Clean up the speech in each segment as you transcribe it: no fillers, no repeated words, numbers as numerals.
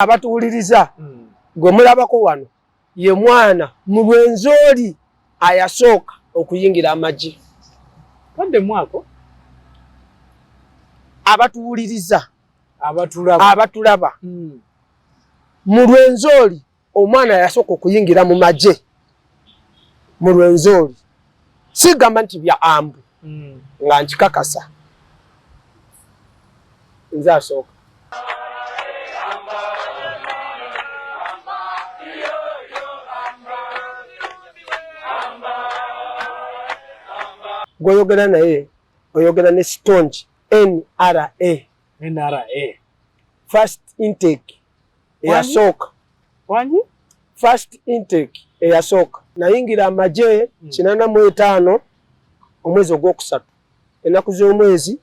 abatuwuliriza gwe mulabako wano ye mwana mu Lwenzori ayasooka okuyingira amagye. Kande mwako abatuwuliriza abatulaba mu Lwenzori omwana yasooka okuyingira mu magye mu Lwenzori. Sigamba nti bya ambu nga nkikakasa nze asooka. Goyogera naye oyogera ne Stonge NRA first intake eyasooka. Wanyi First intake eyasooka nayingira amagye 85 omwezi ogwokusatu ennaku z'omwezi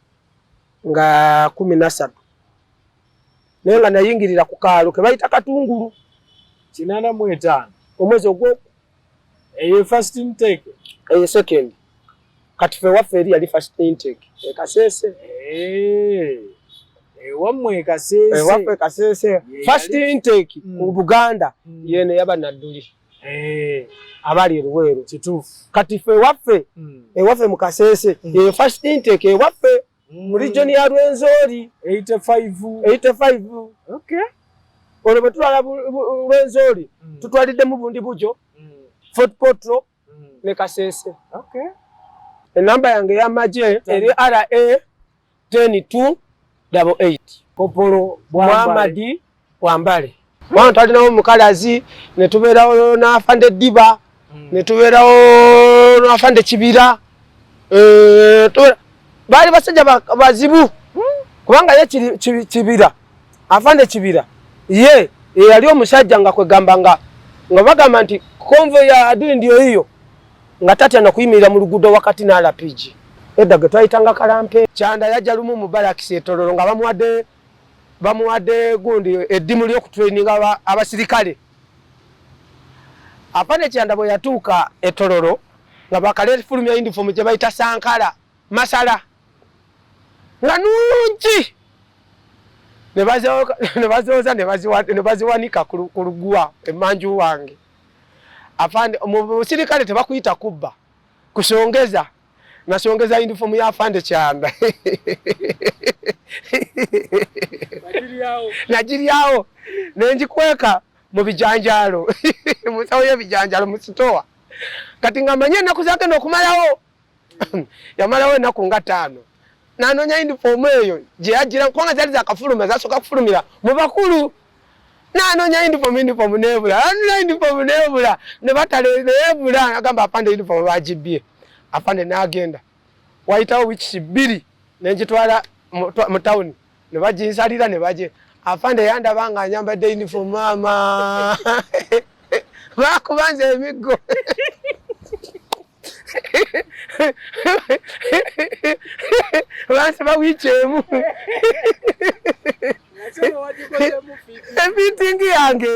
nga 13 naye nga nayingirira ku kaalo ke bayita Katungulu 85 omwezi ogwo first intake second kati fe waffe eri yali first intake Kasese wamwe Kasese waffe Kasese first intake mu Buganda yene yaba Nadduli abali Luweero kituufu. Kati fe waffe waffe mu Kasese first intake waffe mu region ya Lwenzori 85. Okay. Olwo bwe tulala Lwenzori tutwalidde mu bundi bujo Fort Potro ne Kasese. Okay. Enamba yange y'amagye eri RA 10288. Corporal Bwambale. Mwana twalinawo mukalazi ne tubeerawo n'afande Diba ne tubeerawo n'afande Kibira. Bali basajja bazibu kubanga ye Kibira afande Kibira ye yali omusajja nga kwegamba nga bagamba nti konvo ya adui ndio hiyo nga tati anakuyimirira mu luguudo wakati na RPG edda ge twayitanga Kalampe. Kyanda yajja lumu mu barracks etololo nga bamuwadde gundi eddimu ly'okutraininga abasirikale. Apane Kyanda bwe yatuuka etololo nga bakale fulumya uniform gye bayita Sankala masala nga nungi ne baziwanika ku luguwa emanju wange. Afande mu sirikale tebakuyita kubba kusongeza nasongeza uniform ya afande Kyanda najiriawo nenjikweka mu bijanjalo musawo y'ebijanjalo mu sitowa kati nga manye ennaku zake n'okumalawo yamalawo ennaku nga 5 n'anoonya uniform eyo gye yagira kubanga zali zakafuluma zasooka kufulumira mu bakulu n'anoonya uniform n'ebula ne bataleebula agamba afande uniform bagibbye. Afande n'agenda wayitawo wiiki 2 nenjitwala mu town ne baginsalira ne baje afande yandaba nga anyambadde uniform mama bakubanza emiggo bansi bawiikyemu efitingi yange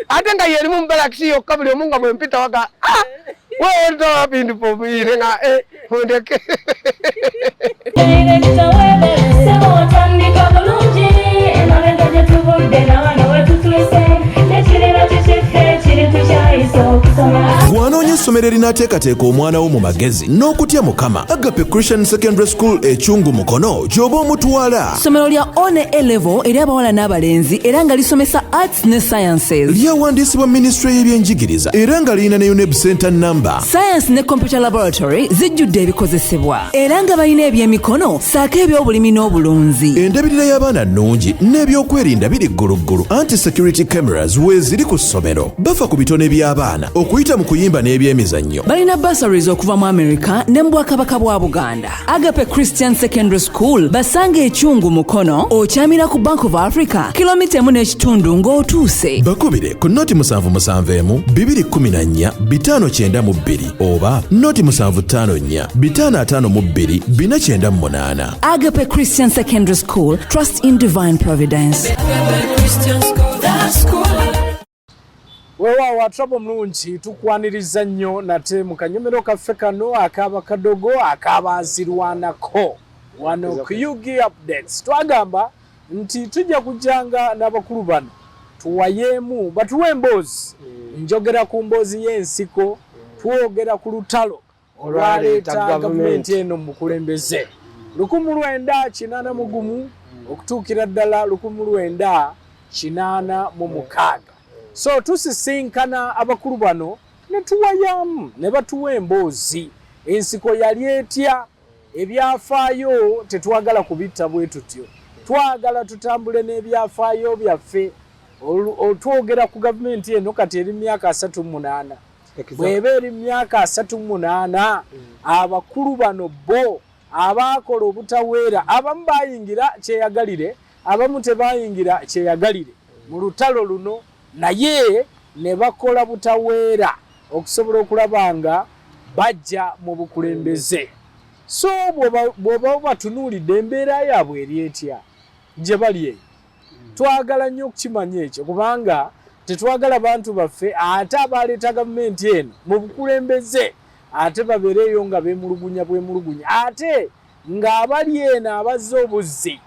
ate nga yerimu mubalakisi yokka buli omu nga bwempita waga wewolitawapindipomuire nga ondeke Bw'anoonya essomero erinaateekateeka omwana wo mu magezi n'okutya Mukama, Agape Christian Secondary School Ekyungu Mukono gy'oba omutwala. Ssomero lya one A-level eri abawala n'abalenzi era nga lisomesa arts ne sciences. Lyawandiisibwa Ministry y'ebyenjigiriza era nga lirina ne UNEB Center number. Science ne computer laboratory zijjudde ebikozesebwa era nga balina ebyemikono saako eby'obulimi n'obulunzi. Endabirira y'abaana nnungi n'ebyokwerinda biri gguluggulu. Anti-security cameras weeziri ku ssomero. Bafa ku bitone by'abaana okuyita mu kuyimba n'ebyemizannyo. Balina bursaries okuva mu America ne mu Bwakabaka bwa Buganda. Agape Christian Secondary School basanga Ekyungu Mukono okyamira ku Bank of Africa kilomita 1.5 ng'otuuse. Bakubire ku noti 771 214 592 oba noti 754 552 498. Agape Christian Secondary School, trust in divine providence. Wewa Trouble mulungi tukwaniriza nnyo nate mu kanyomero kaffe kano akaba Kadogo akabazirwanako wano ku ugupdates twagamba nti tujja kujanga n'abakulu bano tuwayemu batuwe emboozi njogera ku mboozi y'ensiko twogera ku lutalo olwaleeta gavumenti eno mukulembeze 1981 okutuukira ddala 1986. So tusisinkana abakulu bano ne tuwayamu ne batuwa emboozi. Ensiko yali etya, ebyafaayo tetwagala kubitta bwe tutyo, twagala tutambule n'ebyafaayo byaffe. Twogera ku gavumenti eno kati eri myaka 38. Bw'eba eri myaka 38 abakulu bano bo abaakola obutaweera, abamu bayingira kyeyagalire, abamu tebayingira kyeyagalire mu lutalo luno, naye ne bakola butaweera okusobola okulaba nga bajja mu bukulembeze. So bw'oba batunuulidde embeera yaabwe eri etya gye bali eyo, twagala nnyo okukimanya ekyo, kubanga tetwagala bantu baffe ate abaleeta gavumenti eno mu bukulembeze ate babeereyo nga bemulugunya ate ng'abali eno abazze obuzzi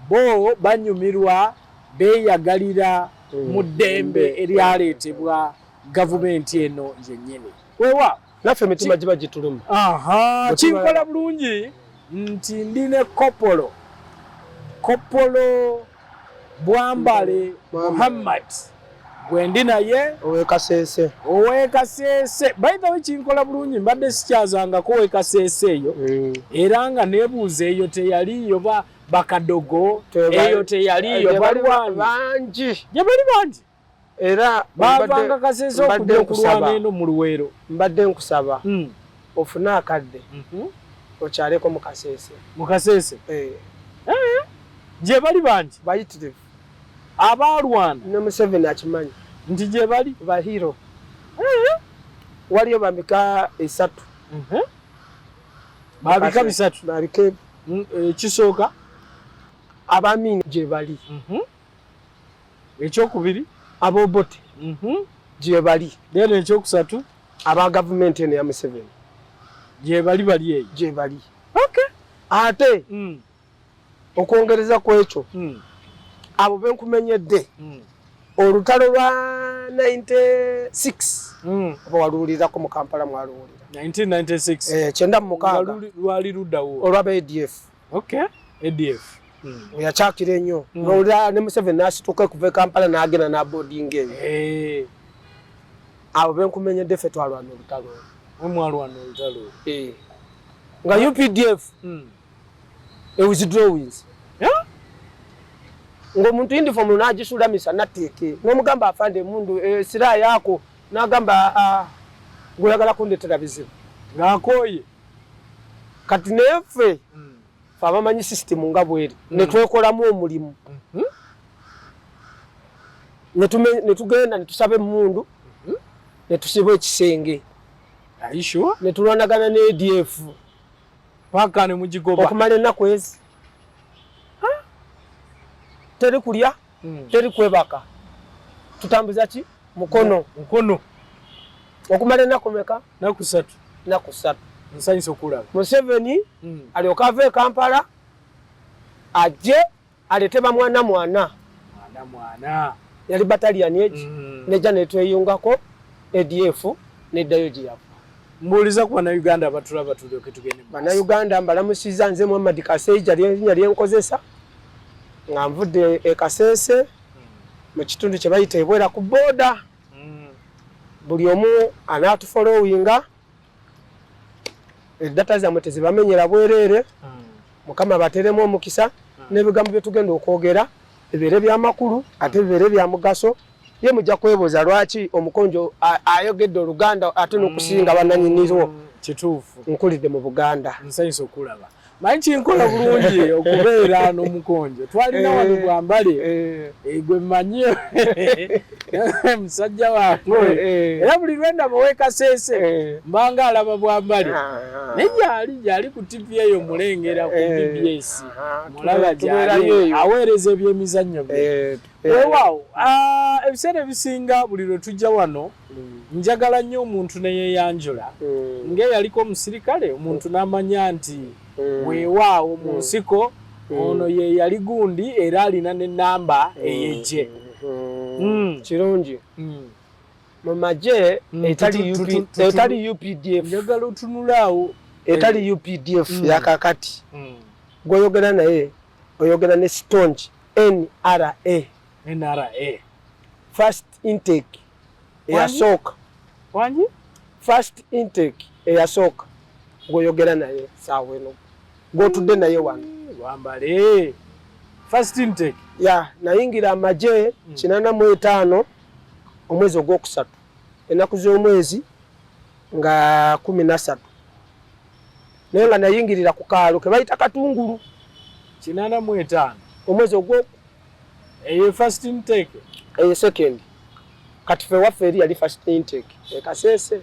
bo banyumirwa beeyagalira mu ddembe eryaleetebwa gavumenti eno yennyini. Weewa naffe emitima giba gituluma. Kinkola bulungi nti ndine Corporal Bwambale Muhammad gwendi naye ow'Ekasese. By the way, kinkola bulungi mbadde sikyazangako ow'Ekasese eyo, era nga neebuuza eyo teyaliyo bakadogo, eyo teyaliyo bangi gye bali bangi, era bavanga Kasese okujja okulwana eno mu Luweero. Mbadde nkusaba ofune akadde okyaleko mu Kasese. Gye bali bangi bayitirivu abalwana ne Museveni akimanyi nti gye bali bahiro. Waliyo bamika 3 babika 3 babika ekisooka abamini gye bali, ekyokubiri abobote gye bali, then ekyokusatu aba gavumenti eno ya Museveni gye bali eyo gye bali. Ate okwongereza ku ekyo abo benkumenyedde olutalo lwa 96 oba waluwulirako mu Kampala mwaluwulira 1996 kyenda mu mukaaga lwali luddawo olwaba ADF. ADF yakyakira ennyo n'olulira ne Museveni n'asituka okuva e Kampala n'agenda n'aboodinga eyo. Abo benkumenyedde ffe twalwana olutalo mwalwana olutalo nga UPDF withdrawings ng'omuntu uniform n'agisulamisa nateeke n'omugamba afande mundu sira yako n'agamba ng'oyagala kundetera bizibu ng'akooye. Kati naye ffe abamanyi system nga bweri ne twekolamu omulimu ne tugenda ne tusaba emmundu ne tusiba ekisenge ne tulwanagana ne ADF paka ne mugigoba okumala ennaku ezi. Teri kulya teri kwebaka, tutambuza ki mukono okumala ennaku meka? Naku 3. Nsanyisa okulaba Museveni alyoka ava e Kampala ajje alete bamwana yali battalion egi nejja netweyungako ADF neddayo gye yava. Mbuuliza ku Bannayuganda abatulaba tulyoke tugende. Bannayuganda mbalamusiza nze Muhammad Kaseija ly'erinnya lye nkozesa nga nvudde e Kasese mu kitundu kye bayita ebwera ku booda. Buli omu anaatufollowinga edata zammwe tezibamenyera bwereere. Mukama bateremu omukisa n'ebigambo bye tugenda okwogera bibeere by'amakulu ate bibeere bya mugaso. Ye mujja kwebuuza lwaki omukonjo ayogedde Oluganda ate n'okusinga bannannyinirwo. Kituufu nkulidde mu Buganda. Nsanyisa okulaba manyi kinkola bulungi okubeera n'omukonjo. Twalina wano Bwambale gwe mmanyi musajja wange era buli lwenda muwe Kasese mbanga alaba Bwambale naye gyali ku TV eyo mulengera ku BBS mulaba gyali aweereza ebyemizannyo bye. Weewaawo ebiseera ebisinga buli lwe tujja wano njagala nnyo omuntu neyeyanjula ng'eyaliko omusirikale omuntu n'amanya nti weewaawo mu nsiko ono ye yali gundi era alina n'ennamba ey'eggye. kirungi mu magye etali UPDF njagala otunulaawo etali UPDF yakakati gw'oyogera naye oyogera ne Stonge NRA first intake eyasooka first intake eyasooka gw'oyogera naye saawa eno gw'otudde naye wano Bwambale first intake nayingira amagye 85 omwezi ogwokusatu ennaku z'omwezi nga 13 naye nga nayingirira ku kaalo ke bayita Katungulu 85 omwezi ogwo eyo first intake eyo second kati fe waffe eri yali first intake Kasese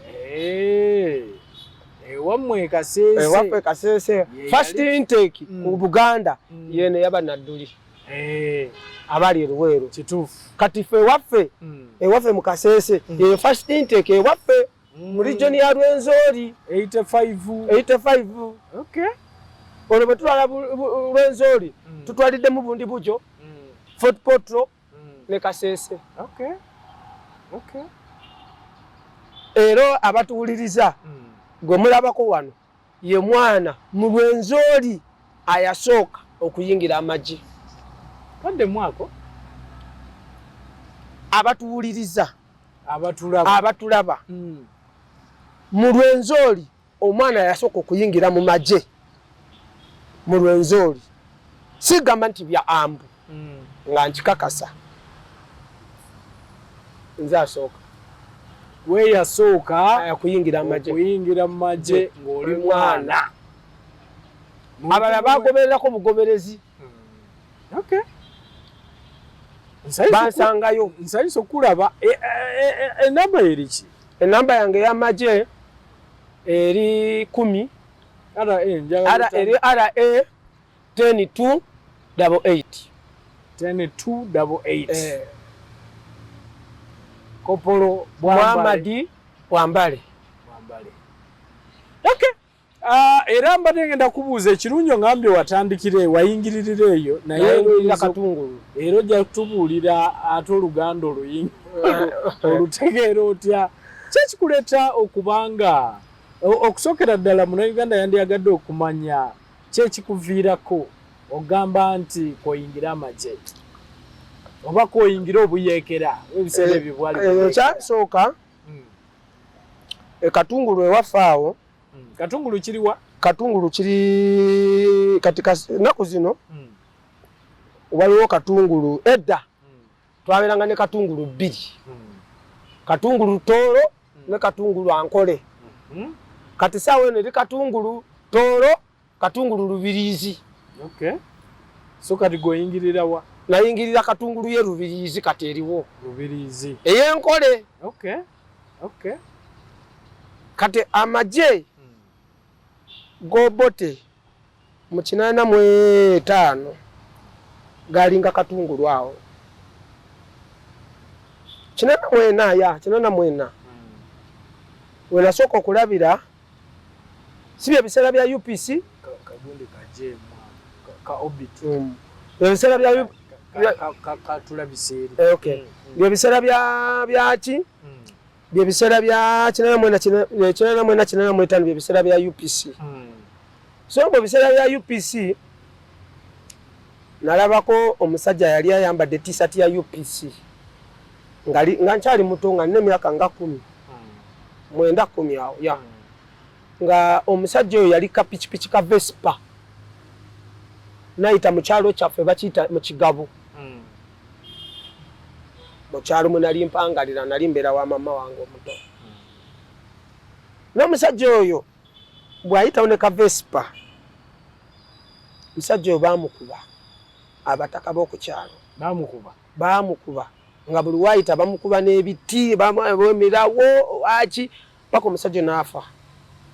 ewamwe Kasese waffe Kasese first intake mu Buganda yene yaba Nadduli abali Luweero kituufu kati fe waffe ewaffe mu Kasese eyo first intake ewaffe mu region ya Rwenzori 85 okay olwo bwe tulala Rwenzori tutwaliddemu Bundi Bujo Fort Potro ne Kasese okay ero abatuwuliriza gwe mulabako wano ye mwana mu Rwenzori ayasooka okuyingira amagye kande mwako abatuwuliriza abatulaba mu Rwenzori omwana yasooka okuyingira mu magye mu Rwenzori sigamba nti bya ambu nga nkikakasa nze asooka we yasooka kuyingira mu magye ng'oli mwana abalala bagobererako bugoberezi bansangayo nsanyusa okulaba enamba eriki enamba yange y'amagye eri 10 RA 10288 Corporal Bwambale. Okay. Era mbadde ngenda kubuuza ekirungi ngambye watandikire wayingiririra eyo naye Katungulu. Era ojja kutubuulira ate Oluganda oluyingi olutegeera otya kyekikuleeta okubanga okusookera ddala Munnayuganda yandiyagadde okumanya kyekikuviirako ogamba nti koyingira amagye oba koyingira obuyeekera ebiseera ebyo bwali kyasooka Katungulu ewaffe awo Katungulu kiriwa? Katungulu kiri katika naku zino waliwo Katungulu edda twaberanga ne Katungulu 2 Katungulu Tooro ne Katungulu Ankole kati saawa eno eri Katungulu Tooro Katungulu Lubiriizi. Okay. So kati goyingirira wa? Nayingirira Katungulu ye Lubiriizi kati eriwo. Lubiriizi. Eyenkole. Okay. Kati amagye gobote mu 85 galinga Katungulu awo 94 wena soko kulabira sibye biseera bya UPC kagundi kaje ka orbit biseera bya tulabiseri okay bye biseera bya chi bye biseera bya 94 bye biseera bya UPC so bye biseera bya UPC nalabako omusajja yali ayambadde t-shirt ya UPC nga nkyali muto nga nne myaka nga 10 10 awo ya nga omusajja oyo yali ka pikipiki ka Vespa nayita mu kyalo kyaffe bakiyita mu Kigabo mu kyalo mwe nali mpangalira nali mbeera wa mama wange omuto n'omusajja oyo bw'ayitawo ne ka Vespa omusajja oyo baamukuba abataka b'oku kyalo baamukuba nga buli wayita bamukuba n'ebiti bamwemerawo waki paka omusajja n'afa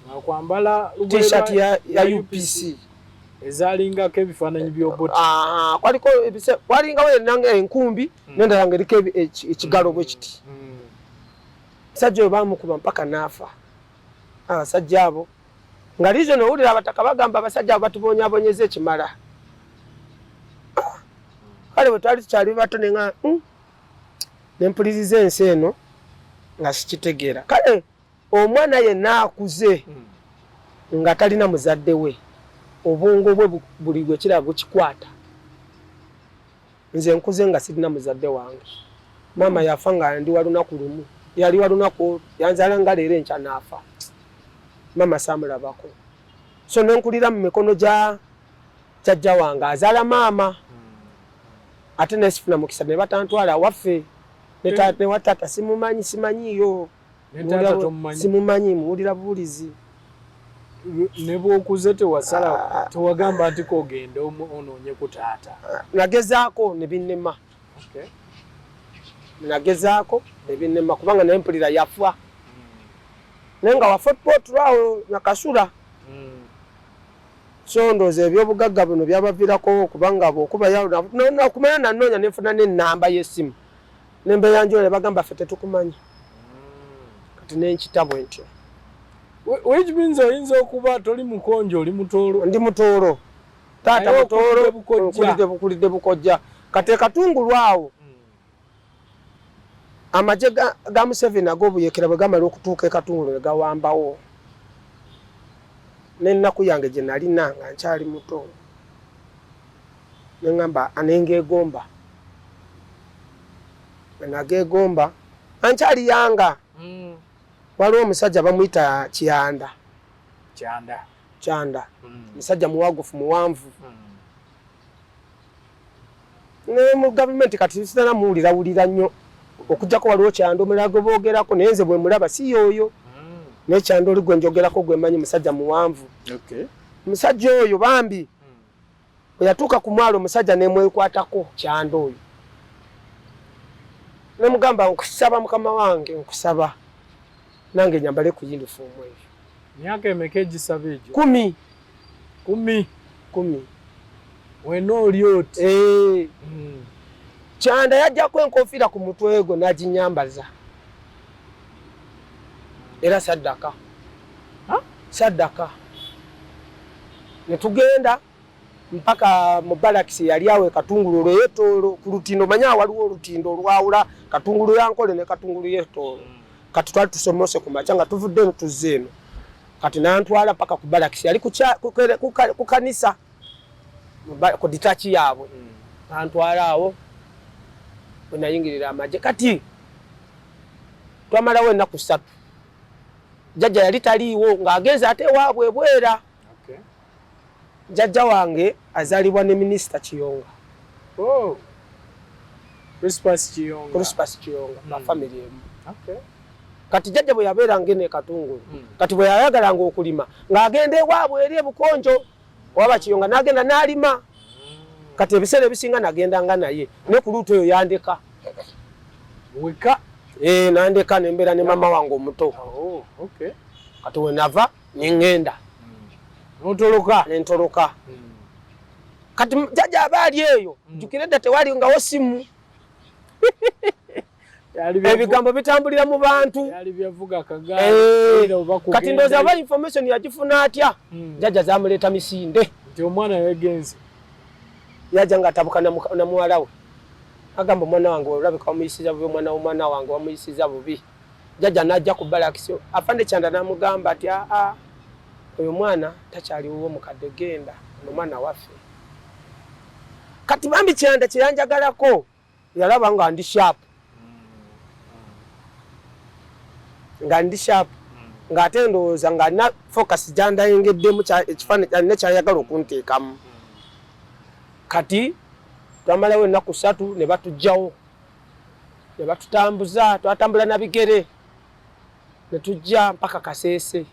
nakwambala t-shirt ya UPC ezalingako ebifaananyi by'oboti walingawo enanga enkumbi n'endala nga eriko ekigalo bwe kiti omusajja oyo baamukuba mpaka n'afa abasajja abo nga lizo nowulira abataka bagamba abasajja abo batubonyabonyeza ekimala kale bwe twali tukyali bato nenga nempuliriza ensi eno nga sikitegeera. Kale omwana yenna akuze nga talina muzadde we, obwongo bwe buli gwe kiraba bukikwata. Nze nkuze nga sirina muzadde wange. Mama yafa nga ndi walunaku lumu, yali walunaku yanzala nga leero enkya naafa. Mama samulabako. So nenkulira mu mikono gya jjajja wange azaala maama. Ate nesifuna mukisa ne batantwala waffe. Ne watata simanyiyo. Simumanyi muwulira buwulizi. Ne bw'okuze tewasala tewagamba nti kogenda onoonye ku taata. Nagezaako ne binnema. Nagezaako ne binnema kubanga naye mpulira yafa. Naye nga wafa potulwawo nakasula. So ndooza ebyobugagga bino byabaviirako kubanga bw'okuba nakumanya nanoonya nenfuna n'ennamba y'essimu. Nembe yanjo ne bagamba ffe tetukumanyi. Kati nenkita bwe ntyo. Which means oyinza okuba toli mukonjo oli mutoolo. Ndi mutoolo. Taata mutoolo bukulidde bukojja. Kati katungulwawo. Amagye ga Museveni ag'obuyekera bwe gamala okutuuka ekatungulu ne gawambawo. N'ennaku yange gye nalina nga nkyali muto. Ne ngamba anengeegomba. Nageegomba ankyali yanga. Waliwo omusajja bamuyita Kyanda. Musajja muwagufu muwanvu. Ne mu gavumenti kati sitana muwulira nnyo. Okujjako waliwo Kyanda omulala gwe boogerako naye nze bwe mulaba si yoyo. Ne Kyanda oli gwe njogerako gwe mmanyi musajja muwanvu. Musajja oyo bambi. Bwe yatuuka ku mwalo omusajja ne mwekwatako Kyanda oyo. Ne mugamba nkusaba mukama wange nkusaba. Nange nyambale ku uniform eyo. Myaka emeka egisaba egyo? 10. Wena oli oti? Kyanda yajjako enkofiira ku mutwe gwe n'aginyambaza. Era saddaka. Saddaka. Ne tugenda mpaka mu balakisi yali awe Katungulu lw'Yetoolo ku lutindo. Manya waliwo olutindo olwawula Katungulu yankole ne Katungulu y'Etoolo. Kati twali tusomose ku makya nga tuvudde tuzze eno. Kati nantwala paka ku balakisi yali ku kanisa ku ditachi yaabwe. Nantwala awo bwe nayingirira amagye. Kati twamalawo ennaku 3. Jjajja yali taliiwo ng'agenze ate waabwe bwera. Jjajja wange azaalibwa ne Minisita Kiyonga. Crispus Kiyonga na family emu. Kati jjajja bwe yabeera ngene Katungulu. Kati bwe yayagalanga okulima ng'agenda ewaabwe eri ebukonjo waba Kiyonga n'agenda n'alima. Kati ebiseera ebisinga nagendanga naye ne ku luuto eyo yandeka. Weka? Nandeka nembeera ne mama wange omuto. Kati we nava nengenda. Nentoloka. Kati jjajja abaali eyo jjukira edda tewali ngawo simu. Ebigambo bitambulira mu bantu. Kati ndooza aba information yagifuna atya. Jjajja zamuleeta misinde. Nti omwana yegenze. Yajja nga atabuka na muwala we. Agamba omwana wange olabika wamuyisiza bubi, omwana wange wamuyisiza bubi. Jjajja n'ajja ku balakisi. Afande Kyanda n'amugamba ati oyo mwana takyaliwo mukadde genda omwana waffe. Kati bambi Kyanda kye yanjagalako yalaba nga ndi sharp. Ng'ate ndowooza nga na focus gyandayingiddemu ekifaananyi kyayagala okunteekamu. Kati twamalawo ennaku 3 ne batugjawo. Ne batutambuza, twatambula na bigere. Ne tujja mpaka Kaseese.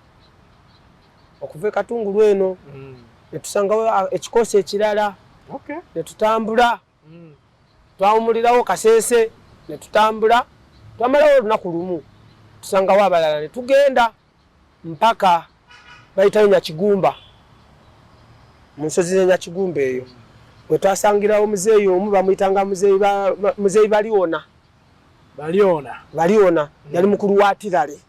Okuva Katungulu eno. Ne tusangawo ekikoosi ekirala. Ne tutambula. Twawumulirawo Kaseese. Ne tutambula. Twamalawo olunaku lumu. Tusangawo abalala ne tugenda mpaka bayitayo Nyakigumba. Mu nsozi ze Nyakigumba eyo. Bwe twasangirawo muzeeyi omu bamuyitanga muzeeyi Baliona. Yali mukulu wa Tirale.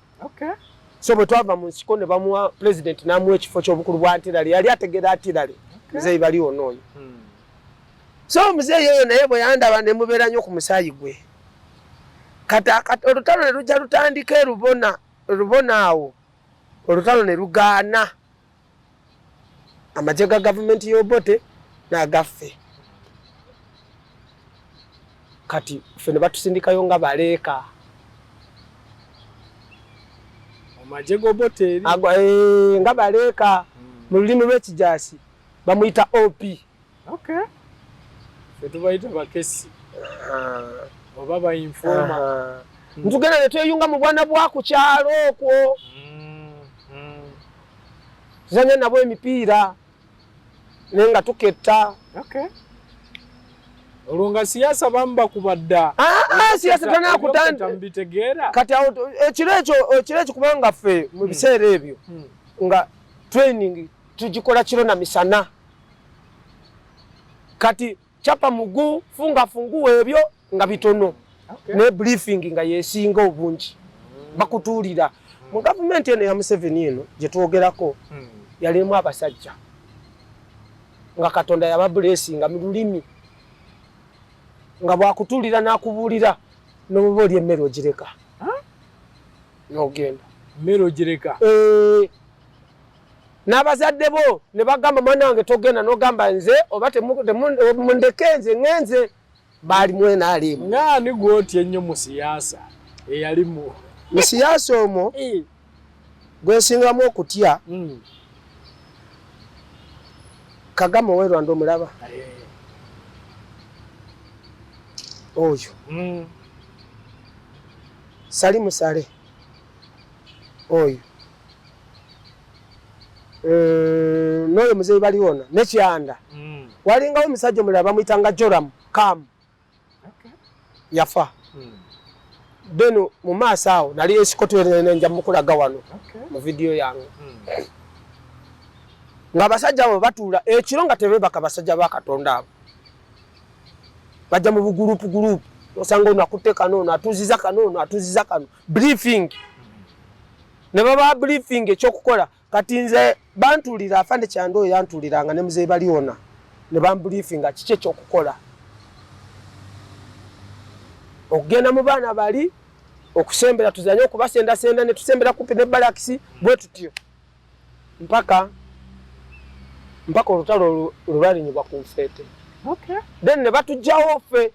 So bwe twava mu nsiko ne bamuwa president n'amuwa ekifo ky'obukulu bwa Tirale. Yali ategeera Tirale. Muzeeyi Baliona oyo. So muzeeyi oyo naye bwe yandaba ne mubeera nnyo ku musaayi gwe. kata olutalo ne lujja lutandike rubona awo olutalo ne lugaana amagye ga gavumenti y'Obote n'agaffe kati ffe ne batusindikayo nga baleeka amagye g'Obote nga baleeka mu lulimi lw'Ekijaasi bamuyita OP. Okay. Ffe tubayita bakesi oba bayinfoma. Ntugenda ne tweyunga mu bwana bwa ku kyalo okwo tuzanya nabo emipiira nenga tuketta. Okay. Olunga siasa bamba kubadda. Siasa tana kutandika. Kati awo ekiro kubanga ffe mu biseera ebyo nga training tujikola kiro na misana. Kati chapa mugu fungu ebyo nga bitono. Okay. Ne briefing nga yesinga obungi bakutulira mu government eno ya Museveni eno gye twogerako yalimu abasajja nga Katonda yabablessinga mu lulimi nga bwakutulira n'akubulira n'obuli emmere ogireka n'ogenda mmere ogireka n'abazadde bo ne bagamba mwana wange togenda n'ogamba nze oba temundeke nze ngenze bali mwena alimu ngani gwoti ennyo mu siasa eyalimu mu siasa omwo gwesingamu okutya Kagame Oweri ndo mulaba oyo Salimu Sale oyo noyo muzeyi baliona nekyanda walingawo omusajja mulaba bamuyitanga Joram Kam yafa beno mu maaso awo nali esikoto nja mukulaga wano mu video yange nga abasajja abo batuula ekiro nga tebebaka basajja ba Katonda abo bajja mu gurupu osanga ono akutte kano ono atuziza kano briefing ne baba briefing ekyokukola kati nze bantulira afande kyando yantuliranga ne muzeyi baliona ne bambriefinga kiki ekyokukola okugenda mu baana bali okusembera tuzanye okubasenda ne tusembera kumpi ne balakisi bwe tutyo mpaka olutalo lulwalinyibwa ku nfeete. Okay. Then ne batujjawo ffe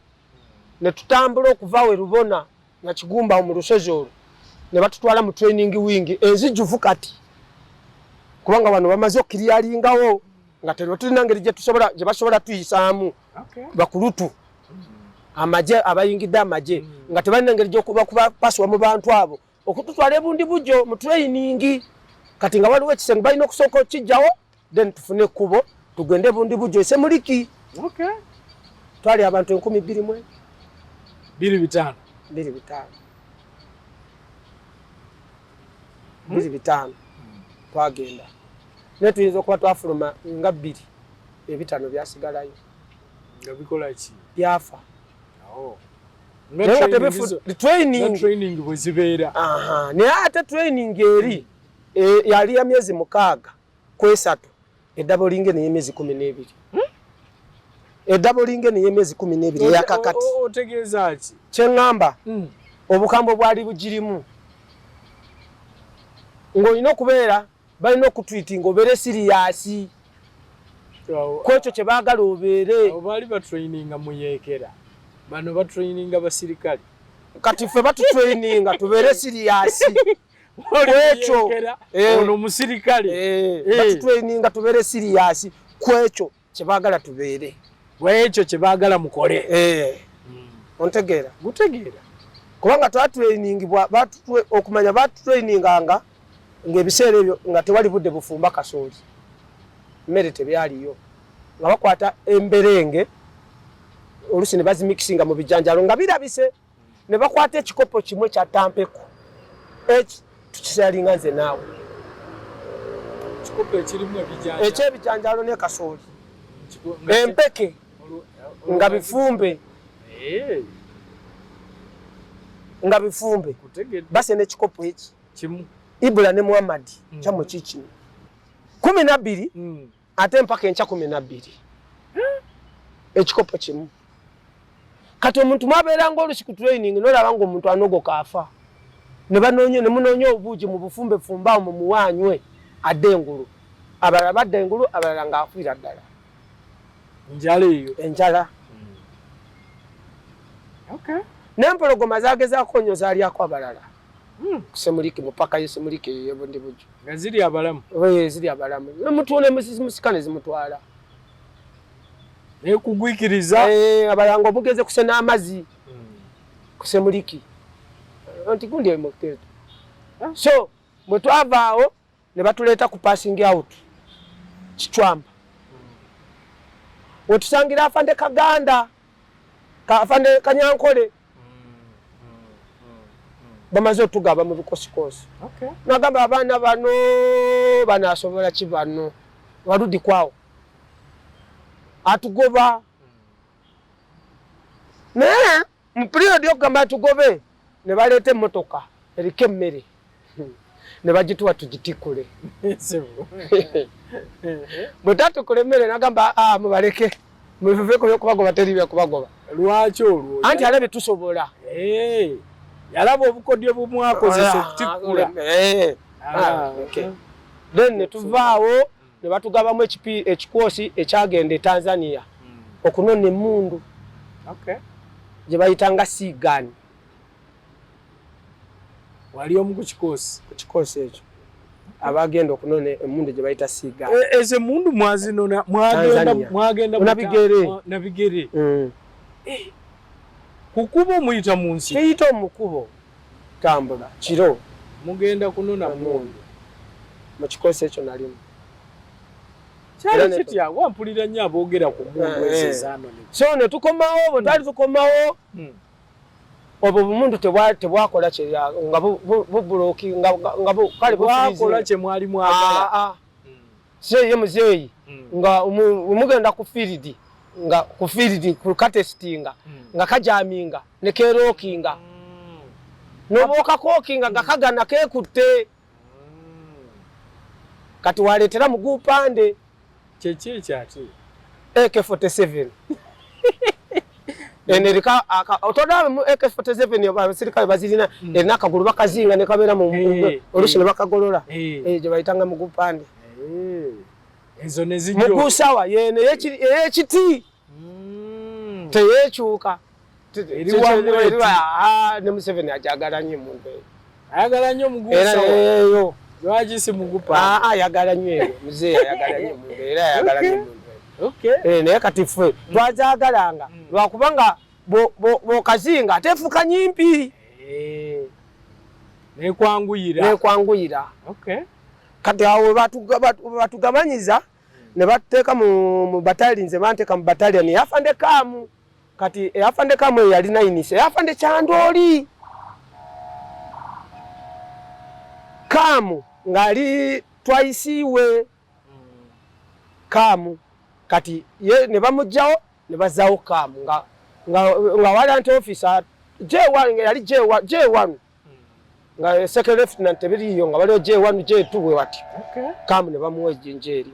ne tutambula okuva we Rubona na Kigumba mu lusozi olwo ne batutwala mu training wing enzijuvu kati kubanga bano bamaze okiryalingawo nga tulina ngeri gye basobola tuyisaamu. Okay. Bakulutu amagye abayingidde amagye nga tebalina ngeri gy'okuba paswa mu bantu abo okututwala ebundi bujjo mu training kati nga waliwo ekisenge balina okusooka okijjawo then tufune ekkubo tugende ebundi bujjo esemuliki. Okay. Twali abantu 12,000 25 twagenda netuyinza okuba twafuluma nga 2 5 byasigalayo nga bikola ki byafa. Training bwezibeera naye ate training eri yali ya myezi 6 kwesatu edabolinge n'emyezi 12 edabolinge n'emyezi 12 yakakati. Otegeeza ki kyengamba obukambo bwali bugirimu ng'olina okubeera balina okutwitinga obeere siriyasi kwekyo kye baagala obeere. Baali batraininga muyeekera bano batraininga basirikale kati ffe batutraininga tubeere siriyasi kwekyo ono musirikale batutraininga tubeere siriyasi kwekyo kye baagala tubeere kwekyo kye baagala mukole. Ontegeera gutegeera kubanga twatrainingibwa okumanya batutraininganga ng'ebiseera ebyo nga tewali budde bufumba kasooli mmere tebyaliyo nga bakwata emberenge olusi ne bazimikisinga mu bijanjalo nga birabise ne bakwata ekikopo kimwe kya tampeko tukisalinga nze naawe ekikopo ekirimu ebijanjalo ekyebijanjalo ne kasooli empeke nga bifumbe nga bifumbe base n'ekikopo eki kimu Ibula ne Muhammad kyamo kiki 12 ate mpaka encha 12 ekikopo kimu kati omuntu mwabeera ng'olusiku training n'olaba ng'omuntu anogoka afa ne munoonya obuugi mu bufumbe fumbaawo mu muwanywe adde engulu abalala badda engulu abalala ng'afiira ddala njala eyo enjala n'empologoma zagezaako nnyo zaalyako abalala kusemuliki mupaka yesemuliki yebundi buju nga ziri abalamu ziri abalamu nemutuune musika ne zimutwala nekugwikiriza abalanga omugeze kusena amazzi kusemuliki nti gundi emukteto so bwe twavaawo ne batuleeta ku passing out Kichwamba wetusangira afande Kaganda afande Kanyankole bamaze otugaba mu bikosikosi nagamba abaana bano banasobola ki bano waludi kwawo atugoba naye mu period yokugamba atugobe ne baleeta emmotoka eriko emmere ne bagituwa tugitikule bwe tatukula emmere nagamba mubaleke mubiveko byokubagoba teri byokubagoba lwaki olwo anti alabye tusobola yalaba obukodyo bumwakozesa okutikula then ne tuvaawo ne batugabamu ekikoosi ekyagenda e Tanzania okunona emmundu gye bayitanga Sigani wali omu ku kikoosi ekyo abagenda okunona emmundu gye bayita Sigani ezo emmundu mwazinona mwagenda nabigere kukuba omuyita mu nsi kiyita omukubo tambula kiro mugenda kunona mundu mu kikoosi ekyo nalimu kyali kitya wampulira nnyo aboogera ku mundu esezaano so ne tukomawo bwe twali tukomawo obwo bumundu tebwakola kyeya nga bubuloki nga kale bwakola kye mwali mwagala ye muzeeyi nga mugenda ku field nga ku field ku katestinga nga kajaminga ne kerokinga noboka kokinga nga kagana kekutte kati waleetera mu gupande kyeki kyati AK47 enerika otodawe mu AK47 abasirikale bazirina enakagulu bakazinga ne kabera mu olushi ne bakagolola gye bayitanga mu gupande ezo nezijjo mukusawa yene ekiti teyekyuka ne Museveni ajagala nnyo mundu ayagala nnyo mugusawa eyo lwaki si mugupa ayagala nnyo eyo muzeeyi ayagala nnyo mundu era ayagala nnyo mundu naye kati ffe twazagalanga lwakubanga bokazinga atefuka nyimpi nekwanguyira kati awo batugabanyiza ne bateeka mu battalion nze banteeka mu battalion eyafande Kamu kati eyafande Kamu eyo yalina inise eyafande Kyandooli Kamu ngali twaisiwe Kamu kati ye ne bamujjawo ne bazaawo Kamu nga warrant officer J1 yali J1 nga second lieutenant biriyo nga baliyo J1 J2 bwe wati Kamu ne bamuwa ejjenjeri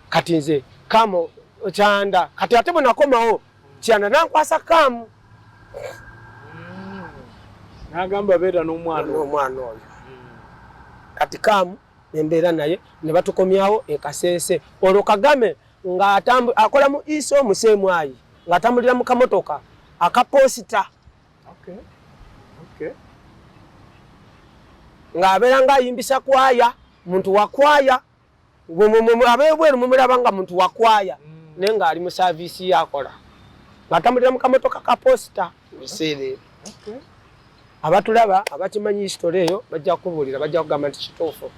kati nze Kamu Kyanda kati ate bwe nakomawo Kyanda nankwasa Kamu nagamba beera n'omwana oyo kati Kamu nembeera naye ne batukomyawo ekasese olwo Kagame nga akola mu iso musemwayi nga atambulira mu kamotoka akaposita nga abeera nga ayimbisa kwaya muntu wa kwaya abebweru mumulaba nga muntu wa kwaya naye nga ali mu saavisi yakola nga atambulira mu kamotoka kaposita biseere abatulaba abakimanyi history eyo bajja kubuulira bajja kugamba nti kituufu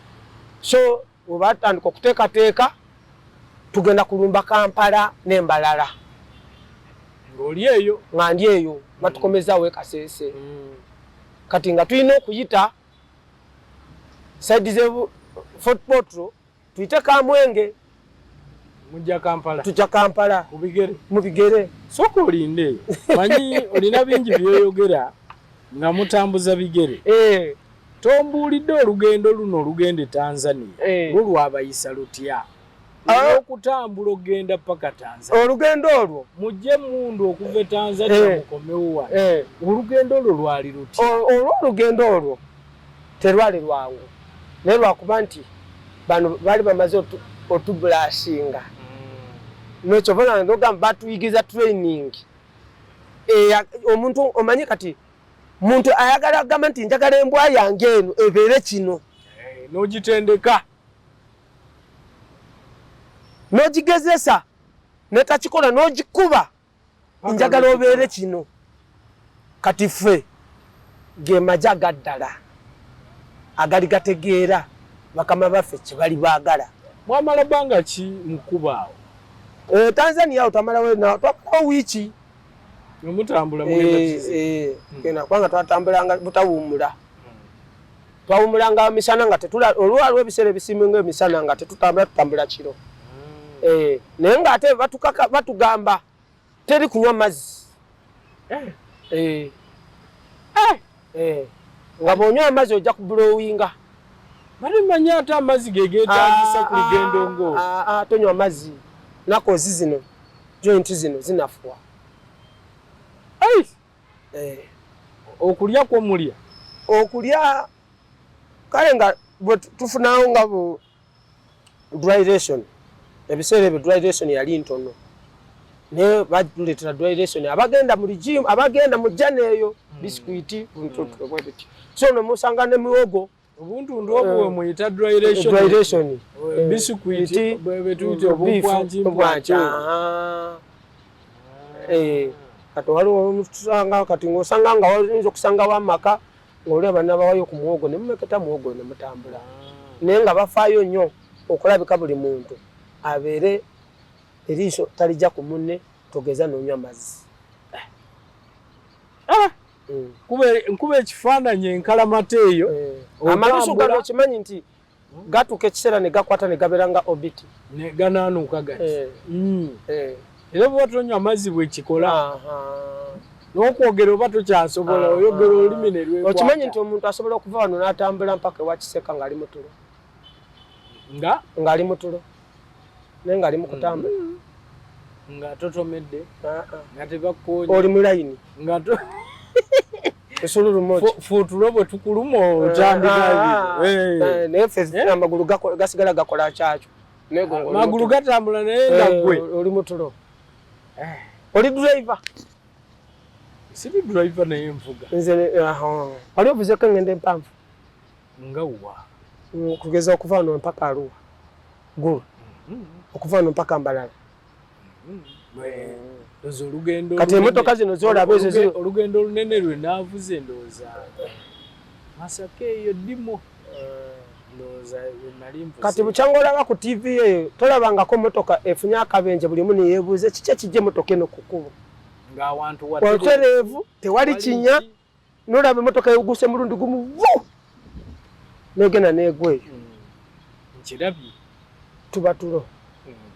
so webatandika okuteekateeka tugenda kulumba Kampala n'embalala ng'oli eyo nga ndi eyo batukomezaawo ekasese kati nga tulina okuyita side ze Fort Potro tuyite Kamwenge mujja Kampala tujja Kampala mu bigere sooka olinde manyi olina bingi byoyogera nga mutambuza bigere tombuulidde olugendo luno olugenda e Tanzania lulwabayisa lutya okutambula ogenda paka Tanzania. Olugendo olwo mujje mundu okuva Tanzania mukomewa. Olugendo olwo lwali luti. Olugendo olwo terwali lwangu. Ne lwakuba nti bano bali bamaze otublashinga. N'ekyo bana ndogamba batuyigiza training. Omuntu omanyi kati muntu ayagala gamba nti njagala embwa yange eno ebeere kino. N'ogitendeka. N'ogigezesa netakikola n'ogikuba njagala obeere kino. Kati ffe ge maja gaddala agali gategeera bakama baffe kye bali baagala. Mwamala banga ki mukubaawo? Tanzania utamalawo na twapako wiki. Mutambula mwenda kena kwanga twatambulanga butawumula. Twawumulanga misana nga tetula olwalwe ebisere bisiminga emisana nga tutambula kiro. Naye nga ate batugamba teri kunywa mazzi. Nga bw'onywa amazzi ojja kublowinga. Bali manya ate amazzi gegeetagisa ku lugendo ngo. Tonywa amazzi. Nakozi zino joint zino zinafuwa. Okulya kwa mulya. Okulya kale nga tufunawo nga bu dry ration. Ebiseera ebyo dry ration yali ntono. Ne baduletera dry ration abagenda mu gym abagenda mu jana eyo biscuit buntutu bwebiti. So no musanga ne miwogo obuntu ndobwe muyita dry ration. Dry ration. Biscuit bwebitujo bubwanji. Kati waliwo omusanga kati ngosanga nga walinzo kusanga wamaka ng'oli abana bawayo ku muwogo ne mumeketa muwogo ne mutambula. Naye nga bafaayo nnyo okulabika buli muntu abeere eriiso talijja ku munne togeza n'onywa amazzi. Nkube ekifaananyi enkalamata eyo. Amalusu gano kimanyi nti gatuuka ekiseera ne gakwata ne gabeera nga obiti. Ne ganaanuuka gati. Era bwe tonywa amazzi bwekikola. N'okwogera oba tokyasobola oyogera olulimi ne lwekwata. Okimanyi nti omuntu asobola okuva wano n'atambula mpaka ewa Kiseka ng'ali mu tulo. Ng'ali mu tulo. Naye ng'ali mu kutambula. Nga totomedde. Nga tebakoonya. Oli mu layini. Nga esululu moja. Fuutulo bwe tukuluma otandika ebyo. Naye ffe amagulu gasigala gakola kyakyo. Magulu gatambula naye nga ggwe. Oli mu tulo. Oli driver. Siri driver naye nvuga. Nze wali ovuzeko engendo empanvu. Nga wa. Kugeza okuva wano mpaka Arua. Gulu. Okuva wano mpaka Mbalala. Dozo olugendo. Kati emmotoka zino z'olaba ezo olugendo olunene lwe naavuze ndowooza. Masaka eyo ddimo. Kati bukyanga olaba ku TV eyo tolabangako motoka efunye akabenje buli muno yeebuuze kiki ekijja emotoka eno ku kkubo. Ng'awantu watereevu tewali kinya n'olaba emmotoka eguuse mulundi gumu vu n'egenda n'egwa eyo. Nkirabye. Tuba tulo.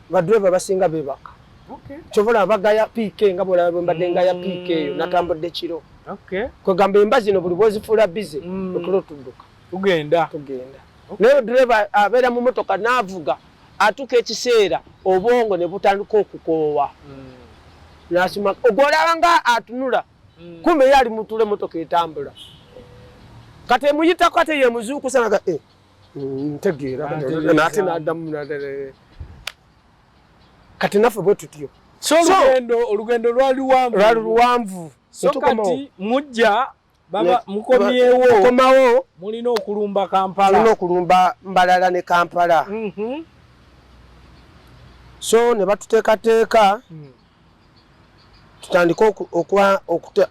Badureva basinga beebaka. Kyobola bagaya PK nga bwolaba bwe mbadde ngaya PK eyo natambudde kiro. Kwegamba emba zino buli bwozifuula bize otulo tudduka. Tugenda. Naye driver abeera mu motoka n'avuga atuuka ekiseera obwongo ne butandika okukoowa. N'asima ogwolaba nga atunula kumbe ye ali mu tulo motoka etambula. Kati emuyitako ate ye muzuukusa naga ntegeera n'ate n'addamu kati naffe bwe tutyo. So olugendo lwali luwanvu. So kati mujja baba mukomyewo komawo mulina okulumba Kampala. Mulina okulumba Mbalala ne Kampala. So ne batuteekateeka tutandika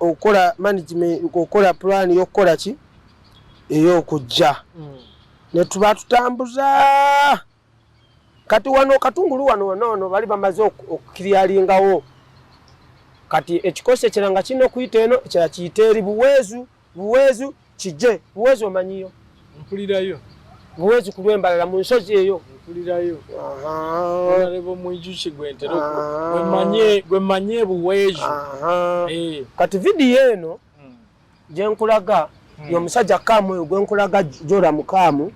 okukola management okukola plan y'okukola ki ey'okujja. Ne tuba tutambuza kati wano Katungulu wano bali bamaze okukiryalingawo. Kati ekikosi ekiranga kino okuyita eno ekya kiyita eri buweezu kijje. Buweezu omanyiyo? Mpulirayo. Buweezu ku lw'Embalala mu nsozi eyo. Mpulirayo. Olabo mwijuki gwentero. Gwe manye buweezu. Kati vidiyo eno gye nkulaga y'omusajja Kaamu oyo gwe nkulaga Jola Mukaamu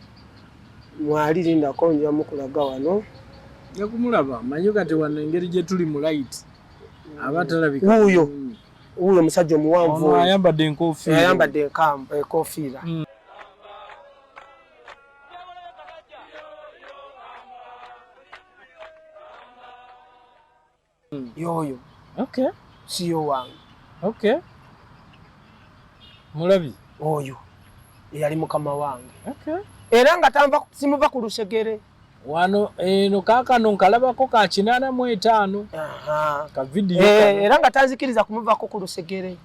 mwali lindako nja mukulaga wano. Yakumulaba manyo kati wano engeri gye tuli mu light. Abatalabika. Uyo musajja omuwanvu. Ayambadde enkofiira. Ayambadde enkofiira. Yoyo. Okay. Siyo wange. Okay. Mulabi. Oyo. Yali mukama wange. Okay. Era nga simuva ku lusegere. Wano eno kaakano nkalabako ka 85. Aha. Ka video era nga tanzikiriza kumuvako ku lusegere.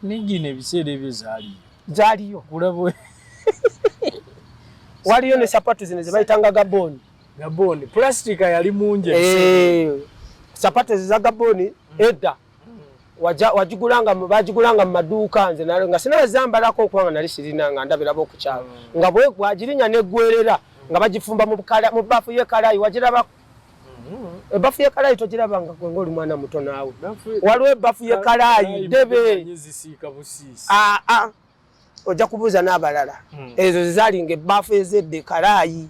Ningine ebiseera ebyo zaaliyo. Kulabwe. Waliyo ne sapatu zino ze bayitanga Gaboni. Gaboni. Plastica yali munje. Sapatu za Gaboni edda. Bagigulanga mu maduuka nze nga sinazambalako okubanga nali sirina nga ndabirabo ku kyalo. Nga bwagirinya neggwerera nga bagifumba mu bbafu y'ekalayi wagiraba. Ebbafu y'ekalayi togirabanga gwe ng'oli mwana muto naawe. Waliwo ebbafu y'ekalayi debe. Ojja kubuuza n'abalala. Ezo zizaalinga ebbafu ez'edde kalayi.